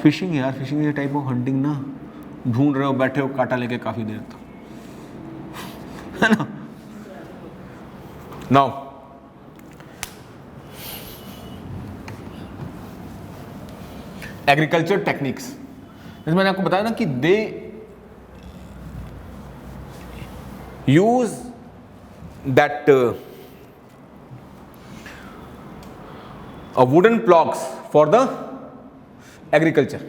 फिशिंग यार, फिशिंग ये टाइप ऑफ हंटिंग ना, ढूंढ रहे हो, बैठे हो कांटा लेके काफी देर तक, है ना। नाउ एग्रीकल्चर टेक्निक्स, जैसे मैंने आपको बताया ना कि they use that wooden ploughs for the agriculture,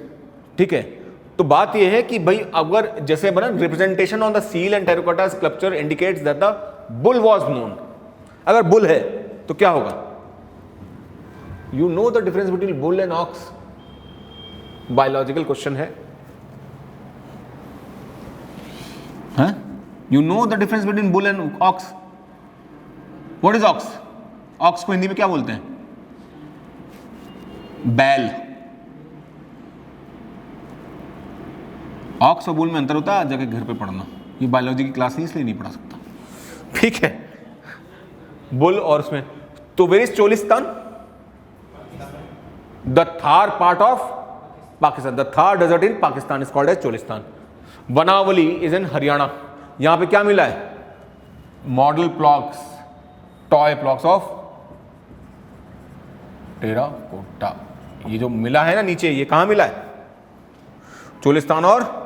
ठीक है। तो बात यह है कि भाई अगर जैसे बना representation on the seal and terracotta sculpture indicates that the bull was known. अगर बुल है तो क्या होगा? You know the difference between bull and ox, biological question है, you know the difference between bull and ox. What is ox? Ox को हिंदी में क्या बोलते हैं? बैल। ऑक्स और बुल में अंतर होता है, जाके घर पे पढ़ना, ये बायोलॉजी की क्लास नहीं इसलिए नहीं पढ़ा सकता, ठीक है। बुल और उसमें तो where is Cholistan? The Thar part of Pakistan, the Thar desert in Pakistan is called as Cholistan. Banawali is in Haryana. यहां पे क्या मिला है? Model ploughs, toy ploughs of terracotta. ये जो मिला है ना नीचे, ये कहां मिला है? चोलिस्तान। और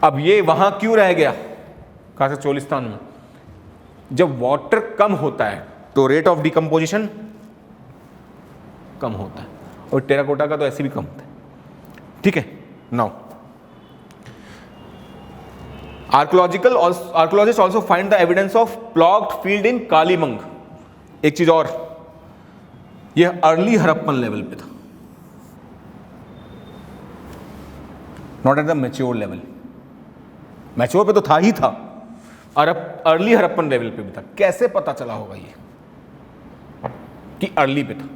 अब ये वहां क्यों रह गया? कहां से? चोलिस्तान में। जब वाटर कम होता है तो रेट ऑफ डिकम्पोजिशन कम होता है, और टेराकोटा का तो ऐसे भी कम होता है। ठीक है, now archaeologist also find the evidence of ploughed field in Kalibangan. एक चीज और, यह अर्ली हड़प्पन लेवल पे था, not at the mature level. Mature पे तो था ही था, और अब अर्ली हड़प्पन लेवल पे भी था। कैसे पता चला होगा ये कि अर्ली पे था?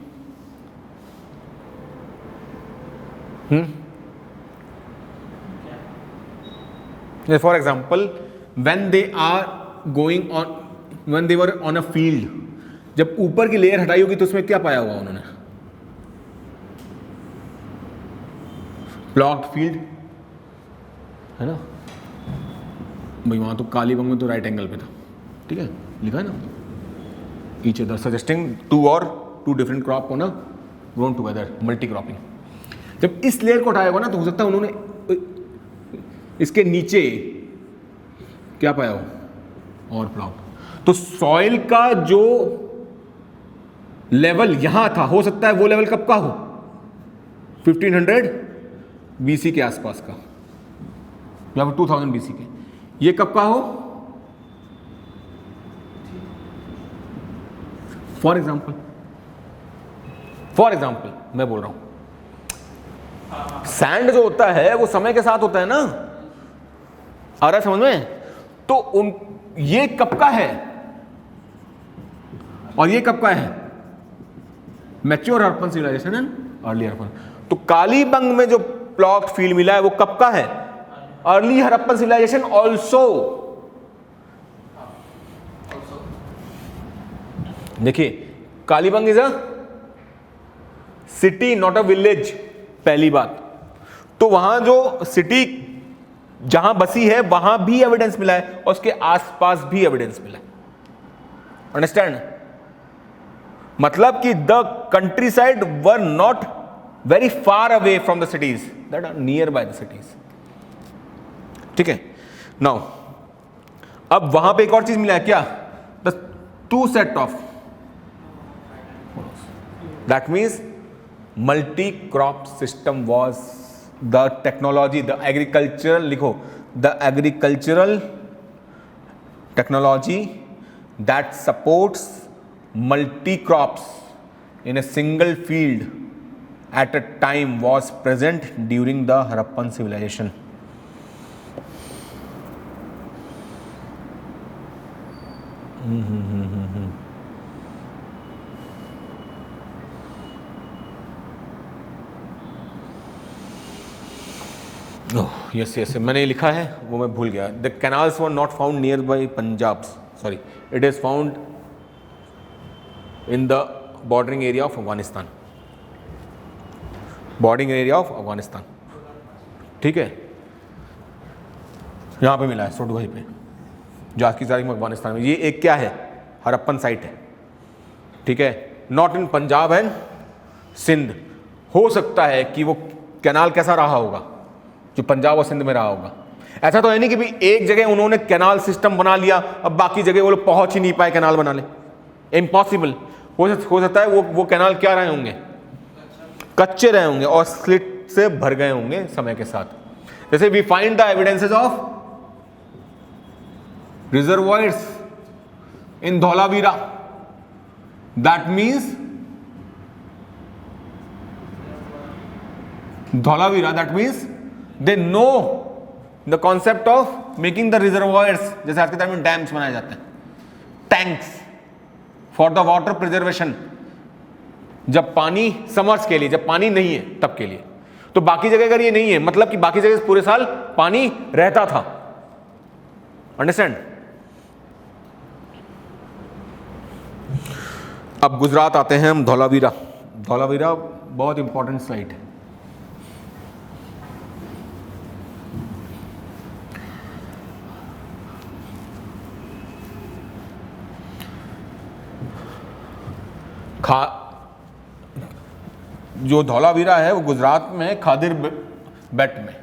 For example, when they were on a field, जब ऊपर की लेयर हटाई होगी तो उसमें क्या पाया होगा उन्होंने? प्लॉट फील्ड, है ना भाई? वहां तो कालीबंग में तो राइट एंगल पे था। ठीक है, लिखा है ना, each other suggesting to different crop on a grown together, multi cropping. जब इस लेयर को हटाया होगा ना तो हो सकता है उन्होंने इसके नीचे क्या पाया हो, और प्लॉट। तो सॉइल का जो लेवल यहां था, हो सकता है वो लेवल कब का हो? 1500 बीसी के आसपास का, या 2000 बीसी के। ये कब का हो? फॉर एग्जाम्पल मैं बोल रहा हूं, सैंड जो होता है वो समय के साथ होता है ना, आ रहा है समझ में? तो ये कब का है और ये कब का है? Mature Harappan civilisation and early Harappan. तो कालीबंग में जो प्लॉट फील्ड मिला है वो कब का है? Early Harappan civilisation also. देखिए, Kalibangan is a city not a village, पहली बात। तो वहां जो सिटी जहां बसी है वहां भी एविडेंस मिला है और उसके आसपास भी एविडेंस मिला है। अंडरस्टैंड? मतलब कि the country side were not very far away from the cities that are near by the cities. ठीक है, नाउ अब वहां पे एक और चीज मिला है क्या? The two set of, that means multi crop system was the technology, the agricultural, लिखो, the agricultural technology that supports multi crops in a single field at a time was present during the Harappan civilization. Yes, मैंने लिखा है वो मैं भूल गया। The canals were not found near by Punjab, sorry, it is found in the bordering area of Afghanistan, bordering area of Afghanistan. ठीक है, यहाँ पे मिला है सोडुभाई पे, जो आज की तारीख में अफगानिस्तान में। ये एक क्या है? हड़प्पन साइट है। ठीक है, not in Punjab and Sindh. हो सकता है कि वो कैनाल कैसा रहा होगा जो पंजाब और सिंध में रहा होगा। ऐसा तो है नहीं कि भी एक जगह उन्होंने कैनाल सिस्टम बना लिया, अब बाकी जगह वो लोग पहुंच ही नहीं पाए कैनाल बना ले। इम्पॉसिबल। हो सकता है वो कैनाल क्या रहे होंगे? कच्चे रहे होंगे और स्लिट से भर गए होंगे समय के साथ। जैसे we find the evidences of reservoirs in Dholavira, that means Dholavira, that means they know the concept of making the reservoirs. जैसे आज के टाइम में डैम्स बनाए जाते हैं, tanks for the water preservation, जब पानी समर्स के लिए, जब पानी नहीं है तब के लिए। तो बाकी जगह अगर ये नहीं है, मतलब कि बाकी जगह पूरे साल पानी रहता था। अंडरस्टैंड? अब गुजरात आते हैं हम, धौलावीरा। धौलावीरा बहुत इंपॉर्टेंट साइट है। जो धौलावीरा है वो गुजरात में खादिर बेट में।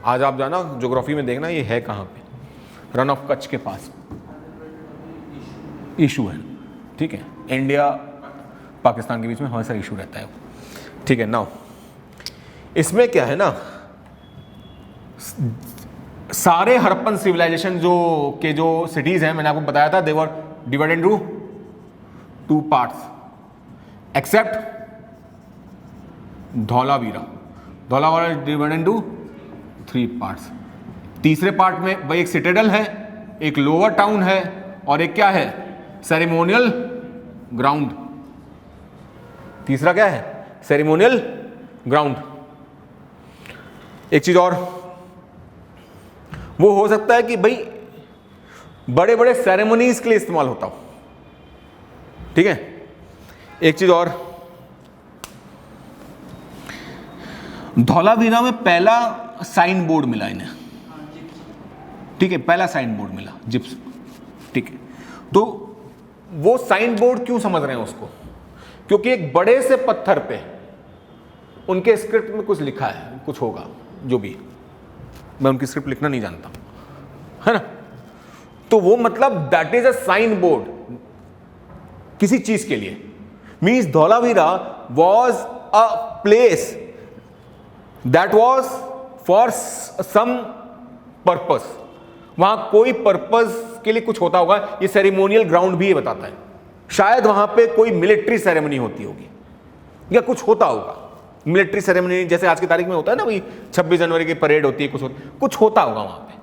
आज आप जाना ज्योग्राफी में देखना ये है कहाँ पे, रन ऑफ कच्छ के पास। इशू है, ठीक है, इंडिया पाकिस्तान के बीच में हमेशा इशू रहता है, ठीक है। नाउ इसमें क्या है ना, सारे हड़प्पन सिविलाइजेशन जो सिटीज हैं, मैंने आपको बताया था, they were divided into 2 parts except Dholavira. Dholavira divided into 3 parts. तीसरे पार्ट में भाई एक सिटेडल है, एक लोअर टाउन है और एक क्या है, सेरेमोनियल ग्राउंड। तीसरा क्या है, सेरेमोनियल ग्राउंड। एक चीज और, वो हो सकता है कि भाई बड़े बड़े सेरेमनीज के लिए इस्तेमाल होता हो, ठीक है। एक चीज और, धौलावीरा में पहला साइन बोर्ड मिला इन्हें, ठीक है, पहला साइन बोर्ड मिला जिप्स, ठीक है। तो वो साइन बोर्ड क्यों समझ रहे हैं उसको, क्योंकि एक बड़े से पत्थर पे उनके स्क्रिप्ट में कुछ लिखा है, कुछ होगा जो भी, मैं उनकी स्क्रिप्ट लिखना नहीं जानता, है ना। तो वो मतलब that is a sign board किसी चीज के लिए। Means Dholavira was a place that was for some purpose, वहां कोई पर्पस के लिए कुछ होता होगा। ये सेरेमोनियल ग्राउंड भी ये बताता है, शायद वहां पे कोई मिलिट्री सेरेमनी होती होगी या कुछ होता होगा, मिलिट्री सेरेमनी जैसे आज की तारीख में होता है ना, भाई 26 जनवरी की परेड होती है, कुछ होता होगा वहां पे,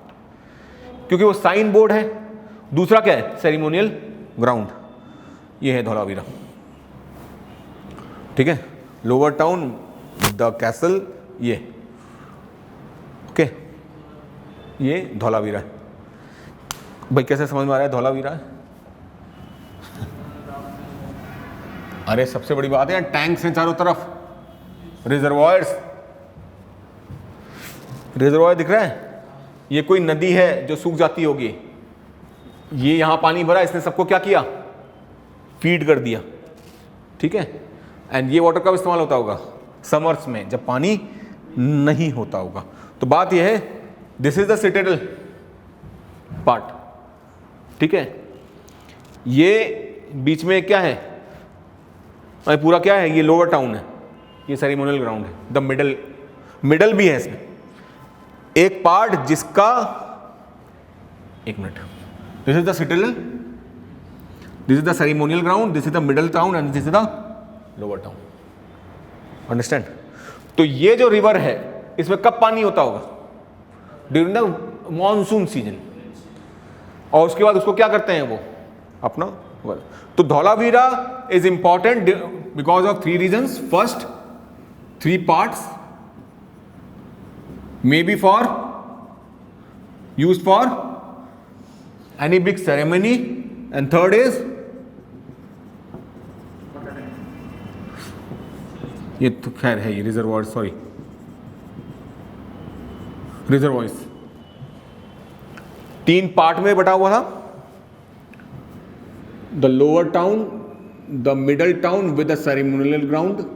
क्योंकि वो साइन बोर्ड है। दूसरा क्या है, सेरेमोनियल ग्राउंड। ये है धौलावीरा, ठीक है। लोअर टाउन, द कैसल, ये ओके, ये धौलावीरा है। भाई कैसे समझ में आ रहा है धौलावीरा है? अरे सबसे बड़ी बात है, टैंक्स हैं चारों तरफ, रिजर्वॉयर्स, रिजर्वॉयर दिख रहा है। ये कोई नदी है जो सूख जाती होगी, ये यहां पानी भरा, इसने सबको क्या किया, फीड कर दिया, ठीक है। एंड ये वाटर कब इस्तेमाल होता होगा, समर्स में, जब पानी नहीं होता होगा। तो बात ये है, this is the citadel part, ठीक है। ये बीच में क्या है, पूरा क्या है, ये लोअर टाउन है, ये सेरेमोनियल ग्राउंड है। द मिडल भी है इसमें एक पार्ट जिसका, एक minute, this is the citadel, this is the ceremonial ground, this is the middle town and this is the lower town. Understand? तो ये जो रिवर है इसमें कब पानी होता होगा, ड्यूरिंग द मॉनसून सीजन, और उसके बाद उसको क्या करते हैं वो अपना। तो Dholavira is important because of 3 reasons. First, 3 parts, may be for used for any big ceremony, and third is ये तो खैर है, ये रिजर्वॉयर, सॉरी रिजर्वॉयर्स 3 पार्ट में बटा हुआ था, the lower town, the middle town with the ceremonial ground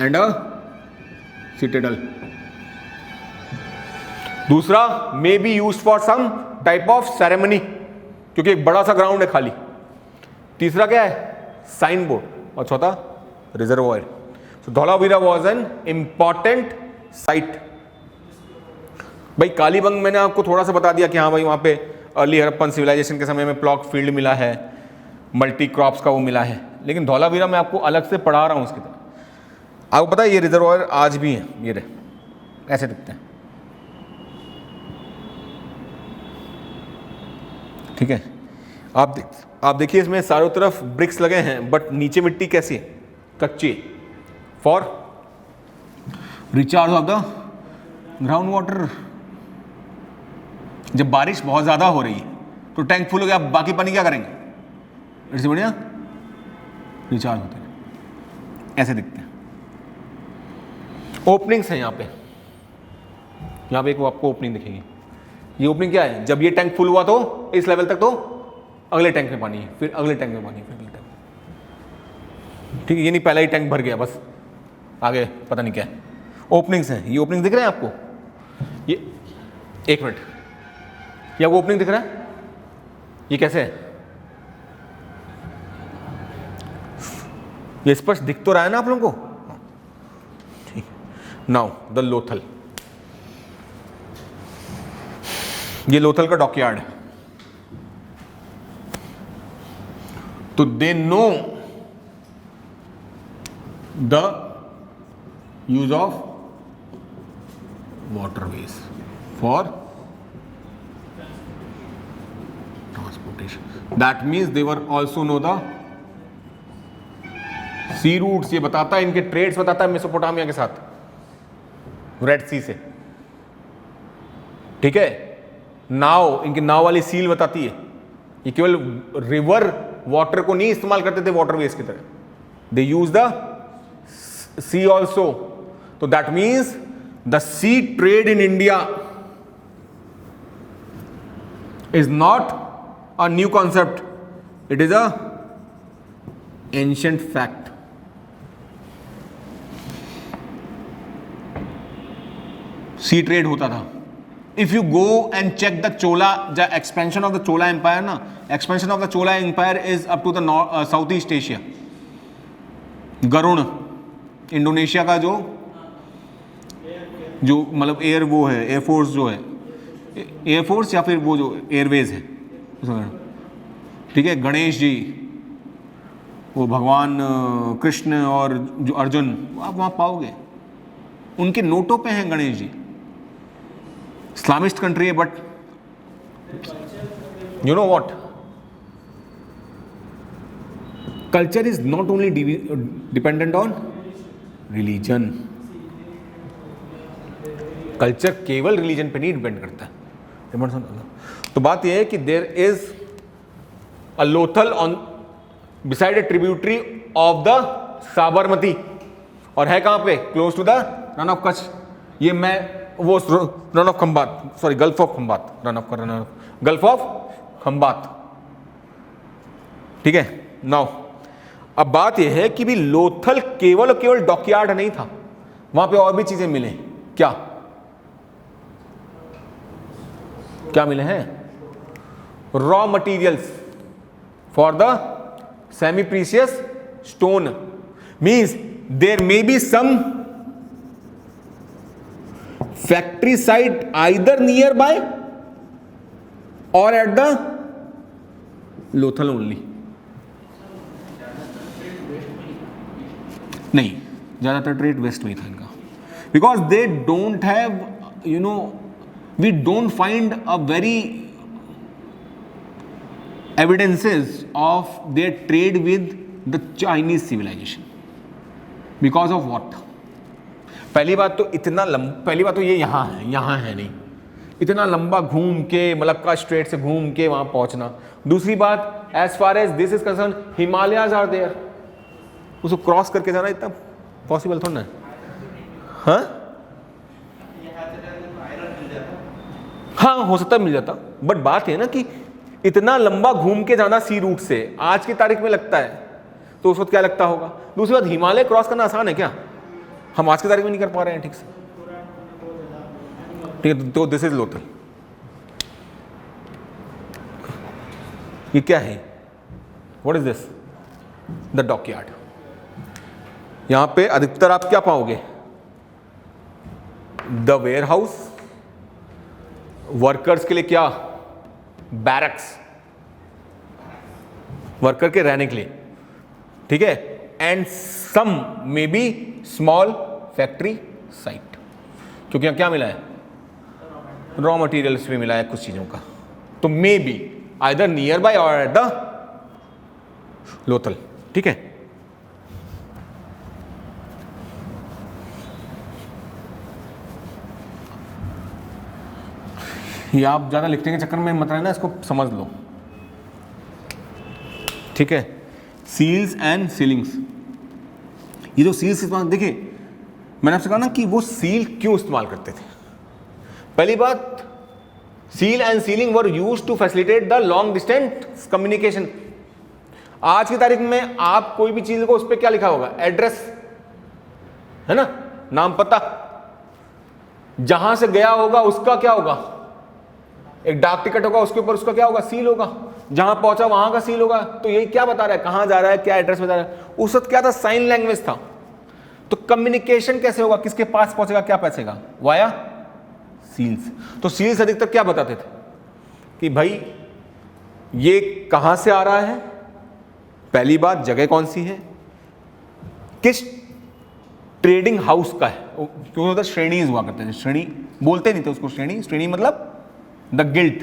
and a citadel. दूसरा, may be use for some type of ceremony, क्योंकि एक बड़ा सा ग्राउंड है खाली। तीसरा क्या है, साइन बोर्ड, और चौथा reservoir. So Dholavira was an important site. भाई कालीबंग मैंने आपको थोड़ा सा बता दिया कि हाँ भाई वहां पे अर्ली हड़प्पन सिविलाइजेशन के समय में प्लॉट फील्ड मिला है, मल्टी क्रॉप्स का वो मिला है, लेकिन धौलावीरा मैं आपको अलग से पढ़ा रहा हूं उसकी तरह। आपको पता है ये रिजर्वॉयर आज भी है, ये रहे ऐसे दिखते हैं, ठीक है। आप देखिए इसमें चारों तरफ ब्रिक्स लगे हैं, बट नीचे मिट्टी कैसी है, कच्ची, for recharge of the ground water. जब बारिश बहुत ज्यादा हो रही है तो टैंक फुल हो गया, बाकी पानी क्या करेंगे, इससे बढ़िया रिचार्ज होते हैं, ऐसे दिखते हैं। ओपनिंग्स हैं यहाँ पे एक वो आपको ओपनिंग दिखेगी। ये ओपनिंग क्या है, जब ये टैंक फुल हुआ तो इस लेवल तक, तो अगले टैंक में पानी है, फिर अगले टैंक में पानी, फिर अगले टैंक, ठीक है। ये नहीं पहला ही टैंक भर गया बस, आगे पता नहीं क्या है। ओपनिंग्स हैं, ये ओपनिंग दिख रहे हैं आपको, ये एक मिनट, ये आपको ओपनिंग दिख रहा है, ये कैसे है, ये स्पष्ट दिख तो रहा है ना आप लोगों को? ठीक। नाउ द लोथल, ये लोथल का डॉकयार्ड है। तो दे know the use of waterways for transportation. That means they were also know the sea routes. ये बताता है, इनके ट्रेड्स बताता है मेसोपोटामिया के साथ, रेड सी से। ठीक है, नाव, इनकी नाव वाली सील बताती है। ये केवल रिवर वाटर को नहीं इस्तेमाल करते थे वाटरवेज की तरह, दे यूज द सी ऑल्सो। तो that means the sea trade in India is not a new concept, it is a ancient fact. Sea trade होता था। If you go and check the Chola, the expansion of the Chola Empire ना, expansion of the Chola Empire is up to the Southeast Asia. Garuda, Indonesia का जो मतलब air वो है, air force जो है, एयरफोर्स या फिर वो जो एयरवेज है, ठीक है। गणेश जी, वो भगवान कृष्ण और जो अर्जुन, आप वहाँ पाओगे, उनके नोटों पे हैं गणेश जी। इस्लामिस्ट कंट्री है, but you know what, culture is not only dependent on religion. Culture केवल रिलीजन पे नहीं डिपेंड करता है। तो बात यह है कि there is a Lothal on beside a tributary of the Sabarmati, और है कहां पे? Close to the Rann of Kutch. ये मैं वो Rann of Khambhat, sorry gulf of Khambhat, gulf of Khambhat. ठीक है। नाउ अब बात यह है कि भी लोथल केवल और केवल डॉकयार्ड नहीं था, वहां पे और भी चीजें मिले। क्या क्या मिले हैं? Raw materials for the semi precious stone. Means there may be some factory site either near by or at the Lothal only. नहीं, ज्यादातर ट्रेड वेस्ट में था इनका, because they don't have, you know, we don't find a very evidences of their trade with the Chinese civilization. Because of what? पहली बात तो इतना पहली बात तो ये यहाँ है नहीं, इतना लंबा घूम के मलक्का स्ट्रेट से घूम के वहाँ पहुँचना। दूसरी बात, as far as this is concerned, Himalayas are there, उसको क्रॉस करके जाना इतना पॉसिबल थोड़ा ना। हाँ हाँ, हो सकता है मिल जाता, बट बात है ना कि इतना लंबा घूम के जाना सी रूट से आज की तारीख में लगता है, तो उस वक्त क्या लगता होगा। दूसरी बात, हिमालय क्रॉस करना आसान है क्या? हम आज की तारीख में नहीं कर पा रहे हैं ठीक से। ठीक है, तो दिस इज लोथल। ये क्या है? What is this? The dockyard. यहां पे अधिकतर आप क्या पाओगे? द वेयर हाउस, वर्कर्स के लिए क्या? बैरक्स, वर्कर के रहने के लिए। ठीक है, and some may be small factory site, क्योंकि यहां क्या मिला है? रॉ मटेरियल्स भी मिला है कुछ चीजों का। तो may be either near by or at the Lothal. ठीक है, ये आप ज़्यादा लिखने के चक्कर में मत रहना, इसको समझ लो। ठीक है, सील्स एंड सीलिंग्स। ये जो सील्स इस्तेमाल, देखिए मैंने आपसे कहा ना कि वो सील क्यों इस्तेमाल करते थे। पहली बात, seal and sealing were used to facilitate the long distance communication. आज की तारीख में आप कोई भी चीज को उस पर क्या लिखा होगा? एड्रेस, है ना, नाम पता। जहां से गया होगा उसका क्या होगा? एक डाक टिकट होगा, उसके ऊपर उसका क्या होगा? सील होगा। जहां पहुंचा वहां का सील होगा। तो ये क्या बता रहा है, कहां जा रहा है, क्या एड्रेस बता रहा है। उस वक्त क्या था, साइन लैंग्वेज था। तो कम्युनिकेशन कैसे होगा, किसके पास पहुंचेगा, क्या पहुंचेगा, वाया सील्स। तो सील्स अधिकतर क्या बताते थे कि भाई ये कहां से आ रहा है, पहली बात जगह कौन सी है, किस ट्रेडिंग हाउस का है, क्योंकि उधर श्रेणी हुआ करते थे, श्रेणी बोलते नहीं थे उसको, श्रेणी, श्रेणी मतलब द गिल्ट,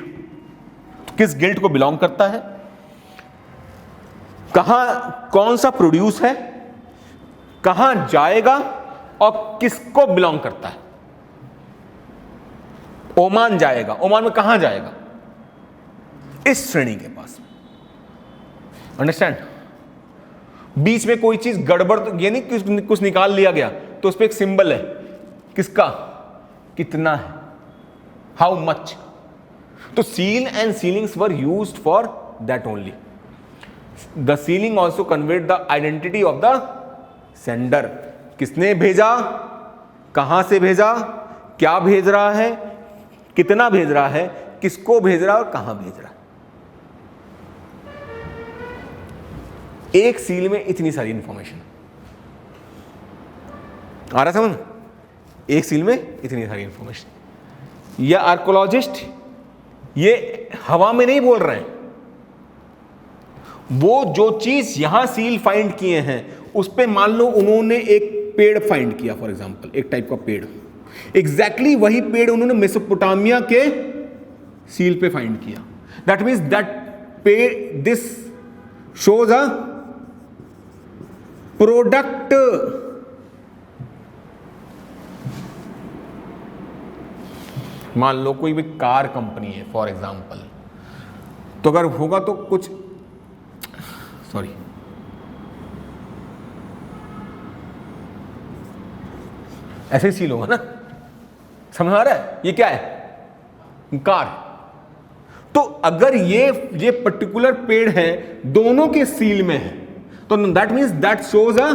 किस गिल्ट को बिलोंग करता है, कहां कौन सा प्रोड्यूस है, कहां जाएगा और किसको बिलोंग करता है। ओमान जाएगा, ओमान में कहां जाएगा, इस श्रेणी के पास। अंडरस्टैंड। बीच में कोई चीज गड़बड़, ये नहीं कुछ निकाल लिया गया तो उस पर एक सिंबल है, किसका, कितना है, हाउ मच। तो seal and ceilings were used for that only. The ceiling also conveyed the identity of the sender, किसने भेजा, कहां से भेजा, क्या भेज रहा है, कितना भेज रहा है, किसको भेज रहा है और कहां भेज रहा है। एक सील में इतनी सारी इंफॉर्मेशन आ रहा समझ, एक सील में इतनी सारी इंफॉर्मेशन। यह आर्कोलॉजिस्ट ये हवा में नहीं बोल रहे हैं, वो जो चीज यहां सील फाइंड किए हैं उस पे मान लो उन्होंने एक पेड़ फाइंड किया, फॉर एग्जांपल एक टाइप का पेड़, एग्जैक्टली वही पेड़ उन्होंने मेसोपोटामिया के सील पे फाइंड किया। दैट मीन्स दैट पेड़, दिस शोज अ प्रोडक्ट। मान लो कोई भी कार कंपनी है फॉर एग्जांपल, तो अगर होगा तो कुछ, सॉरी, ऐसे ही सील होगा ना, समझ आ रहा है, ये क्या है, कार। तो अगर ये पर्टिकुलर पेड़ है दोनों के सील में है तो that means that shows a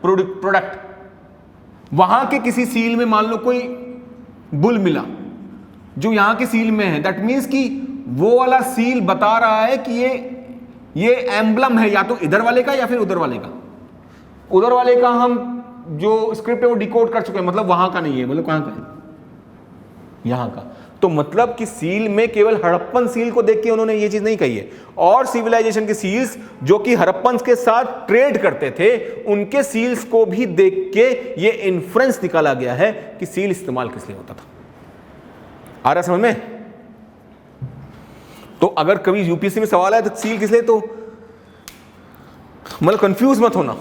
product. वहां के किसी सील में मान लो कोई बुल मिला जो यहां के सील में है, दैट मीन्स कि वो वाला सील बता रहा है कि ये एम्बलम है या तो इधर वाले का या फिर उधर वाले का। उधर वाले का हम जो स्क्रिप्ट है वो डिकोड कर चुके हैं, मतलब वहां का नहीं है, मतलब कहां का है, यहां का। तो मतलब कि सील में केवल हड़प्पन सील को देख के उन्होंने ये चीज नहीं कही है, और सिविलाइजेशन के सील्स जो कि हड़प्पन के साथ ट्रेड करते थे उनके सील्स को भी देख के ये इन्फ्रेंस निकाला गया है कि सील इस्तेमाल किस लिए होता था। आ रहा समझ में। तो अगर कभी यूपीएससी में सवाल आए तो सील किस लिए, तो मतलब कंफ्यूज मत होना।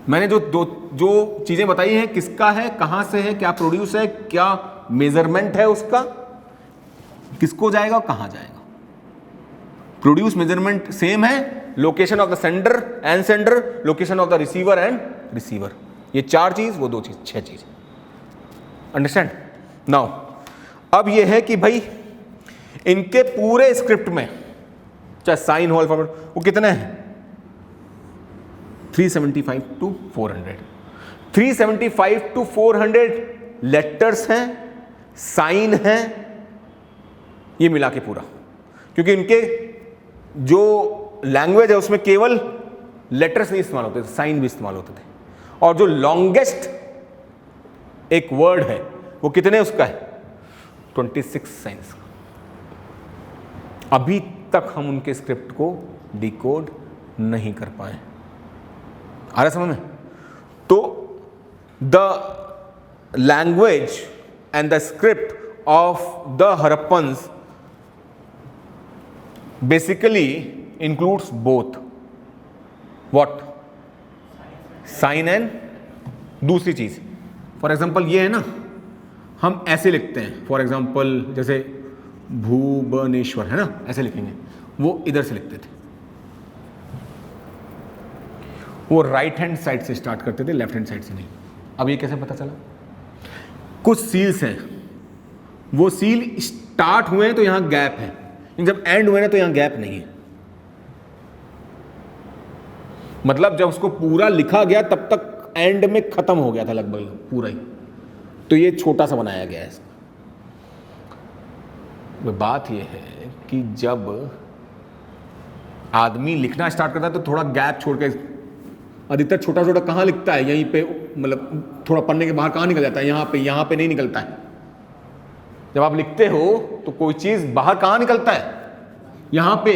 मैंने जो चीजें बताई हैं, किसका है, कहां से है, क्या प्रोड्यूस है, क्या मेजरमेंट है उसका, किसको जाएगा और कहां जाएगा। प्रोड्यूस मेजरमेंट सेम है, location of the sender and sender, location of the receiver and receiver, ये 4 चीज, वो 2 चीज, 6 चीज। Understand now. अब ये है कि भाई इनके पूरे स्क्रिप्ट में चाहे साइन हो, अल्फाबेट, वो कितने हैं, 375 to 400, 375 to 400 लेटर्स हैं, साइन हैं, ये मिला के पूरा। क्योंकि इनके जो लैंग्वेज है उसमें केवल लेटर्स नहीं इस्तेमाल होते थे, साइन भी इस्तेमाल होते थे। और जो लॉन्गेस्ट एक वर्ड है वो कितने उसका है, 26 साइंस का। अभी तक हम उनके स्क्रिप्ट को डिकोड नहीं कर पाए। आ रहा समझ में। तो the language and the script of the Harappans basically includes both what, sign and दूसरी चीज। फॉर एग्जाम्पल ये है ना, हम ऐसे लिखते हैं, फॉर एग्जाम्पल जैसे भुवनेश्वर है ना, ऐसे लिखेंगे, वो इधर से लिखते थे, वो राइट हैंड साइड से स्टार्ट करते थे, लेफ्ट हैंड साइड से नहीं। अब ये कैसे पता चला, कुछ सील्स हैं, वो सील स्टार्ट हुए हैं तो यहां गैप है, जब एंड हुए ना तो यहां गैप नहीं है। मतलब जब उसको पूरा लिखा गया तब तक एंड में खत्म हो गया था लगभग पूरा ही, तो ये छोटा सा बनाया गया है। बात ये है कि जब आदमी लिखना स्टार्ट करता है तो थोड़ा गैप छोड़ के, अधिकतर छोटा छोटा कहाँ लिखता है, यहीं पे, मतलब थोड़ा पन्ने के बाहर कहाँ निकल जाता है, यहाँ पे नहीं निकलता है। जब आप लिखते हो तो कोई चीज बाहर कहाँ निकलता है, यहाँ पे,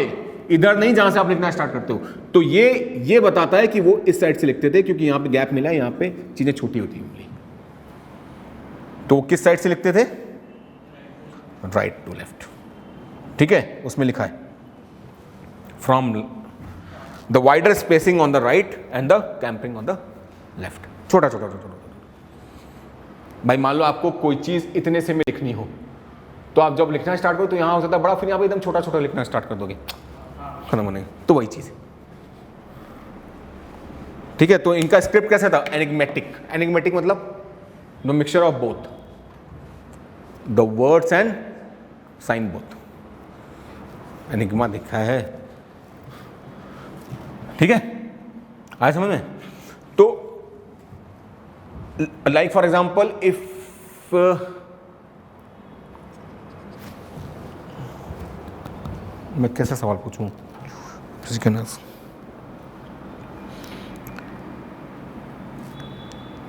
इधर नहीं जहां से आप लिखना स्टार्ट करते हो। तो ये बताता है कि वो इस साइड से लिखते थे, क्योंकि यहाँ पे गैप मिला, यहाँ पे चीजें छोटी होती होंगी। तो वो किस साइड से लिखते थे, राइट टू लेफ्ट। ठीक है, उसमें लिखा है from the wider spacing on the right and the camping on the left. छोटा छोटा छोटा छोटा। भाई मान लो आपको कोई चीज इतने से में लिखनी हो, तो आप जब लिखना स्टार्ट करो तो यहां हो सकता है बड़ा, फिर यहाँ पे एकदम छोटा छोटा लिखना स्टार्ट कर दोगे, खत्म होने। तो वही चीज है। ठीक है, तो इनका स्क्रिप्ट कैसा था, एनिग्मेटिक। एनिग्मेटिक मतलब the mixture of both the words and sign both. Enigma दिखा है। ठीक है, आया समझ में। तो लाइक फॉर एग्जांपल इफ मैं कैसा सवाल पूछूं,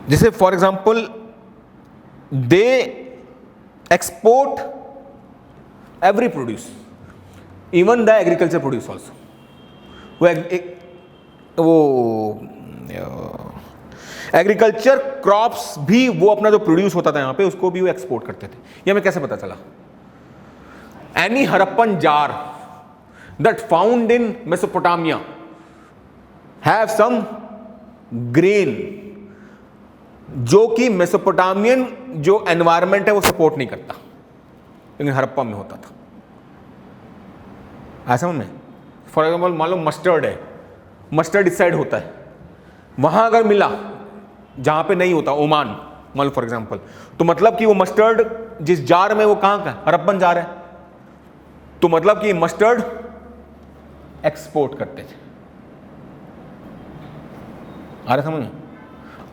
जैसे for example they export every produce, even the agriculture produce also. वो एग्रीकल्चर क्रॉप्स भी वो अपना जो प्रोड्यूस होता था यहां पे, उसको भी वो एक्सपोर्ट करते थे। ये हमें कैसे पता चला, any Harappan jar that found in Mesopotamia have some grain जो कि मेसोपोटामियन जो एनवायरमेंट है वो सपोर्ट नहीं करता, लेकिन हड़प्पा में होता था। ऐसा में फॉर एग्जाम्पल मान लो मस्टर्ड है, मस्टर्ड इस साइड होता है, वहां अगर मिला जहां पे नहीं होता, ओमान मान लो फॉर एग्जाम्पल, तो मतलब कि वो मस्टर्ड जिस जार में वो कहां का हड़प्पन जार है, तो मतलब कि मस्टर्ड एक्सपोर्ट करते थे। आ रहा समझ में।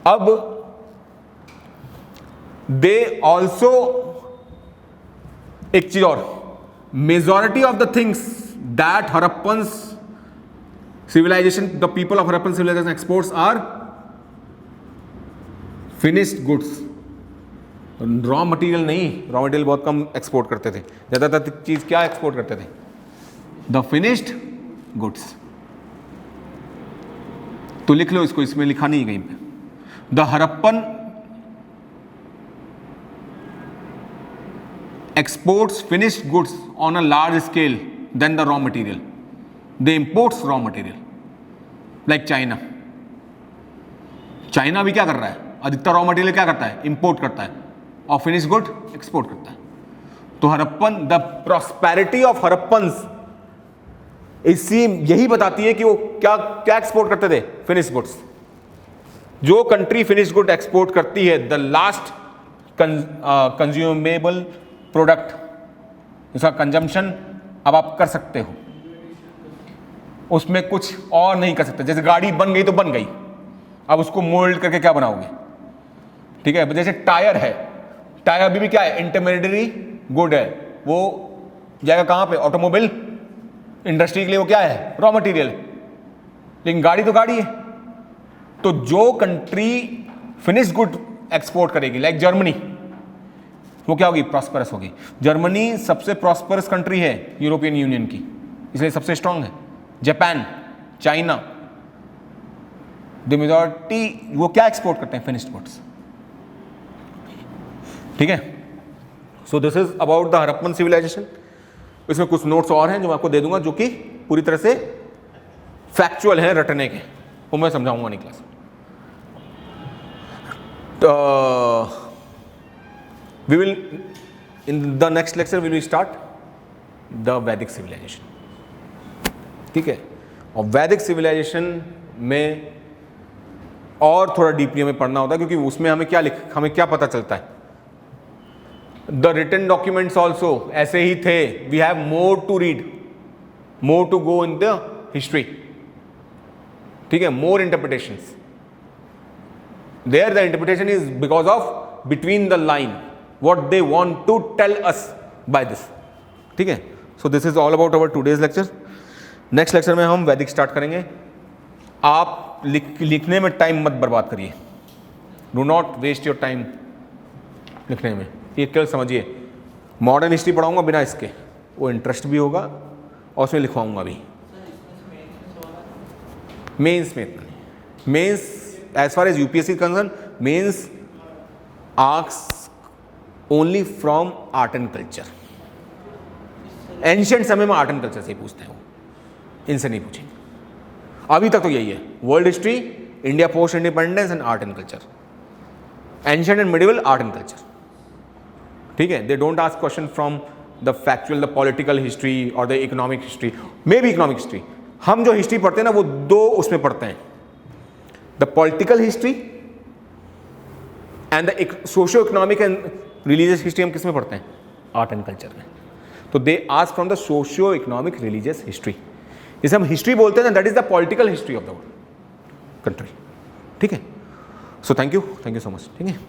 अब दे ऑल्सो, एक चीज और, majority of the things that Harappan civilisation, the people of Harappan civilisation exports are finished goods. Raw material नहीं, रॉ मटेरियल बहुत कम एक्सपोर्ट करते थे, ज्यादातर चीज क्या एक्सपोर्ट करते थे, द फिनिश्ड गुड्स। तो लिख लो इसको, इसमें लिखा नहीं कहीं पे। The Harappan exports finished goods on a large scale than the raw material. They imports raw material like China. China भी क्या कर रहा है, अधिकतर रॉ मटेरियल क्या करता है, इंपोर्ट करता है, और फिनिश गुड एक्सपोर्ट करता है। तो Harappan, the prosperity of Harappans इसी यही बताती है कि वो क्या क्या एक्सपोर्ट करते थे, फिनिश गुड्स। जो कंट्री फिनिश गुड एक्सपोर्ट करती है, द लास्ट कंज्यूमेबल प्रोडक्ट, उसका कंजम्पशन अब आप कर सकते हो, उसमें कुछ और नहीं कर सकते। जैसे गाड़ी बन गई तो बन गई, अब उसको मोल्ड करके क्या बनाओगे, ठीक है। जैसे टायर है, टायर अभी भी क्या है, इंटरमीडिएटरी गुड है, वो जाएगा कहां पे, ऑटोमोबाइल इंडस्ट्री के लिए वो क्या है, रॉ मटेरियल, लेकिन गाड़ी तो गाड़ी है। तो जो कंट्री फिनिश गुड एक्सपोर्ट करेगी, लाइक जर्मनी, वो क्या होगी, प्रॉस्परस होगी। जर्मनी सबसे प्रॉस्परस कंट्री है यूरोपियन यूनियन की, इसलिए सबसे स्ट्रांग है। जापान, चाइना, द मेजॉरिटी वो क्या एक्सपोर्ट करते हैं, फिनिश्ड गुड्स। ठीक है। So this is about the Harappan civilisation. इसमें कुछ नोट्स और हैं जो मैं आपको दे दूंगा, जो कि पूरी तरह से फैक्चुअल हैं, रटने के, वो मैं समझाऊंगा नहीं क्लास में। we will in the next lecture we will start the वैदिक सिविलाइजेशन। ठीक है। और वैदिक सिविलाइजेशन में और थोड़ा डीपली हमें पढ़ना होता है, क्योंकि उसमें हमें क्या पता चलता है, द रिटन डॉक्यूमेंट्स ऑल्सो ऐसे ही थे। We have more to read, more to go in the history. ठीक है, more interpretations there. The interpretation is because of between the line what they want to tell us by this। ठीक है। So this is all about our today's lecture. Next lecture में हम वैदिक start करेंगे। आप लिखने में टाइम मत बर्बाद करिए, do not waste your time लिखने में। ये केवल समझिए, मॉडर्न हिस्ट्री पढ़ाऊंगा बिना इसके, वो इंटरेस्ट भी होगा और उसमें लिखवाऊंगा भी। मेंस में इतना नहीं। Mains as far as UPSC concern, mains asks only from art and culture. Ancient समय में आर्ट एंड कल्चर से ही पूछते हैं वो, इनसे नहीं पूछेंगे। अभी तक तो यही है, world history, India post independence and art and culture, ancient and medieval, art and culture. ठीक है, they don't ask question from the factual, the political history और the economic history, may be economic history. हम जो history पढ़ते हैं ना वो दो उसमें पढ़ते हैं, the political history and the socio economic and religious history. हम किस में पढ़ते हैं? आर्ट एंड कल्चर में। तो they ask from the socio economic religious history. जिसे हम हिस्ट्री बोलते हैं that is the political history of the country. ठीक है, so thank you so much. ठीक है,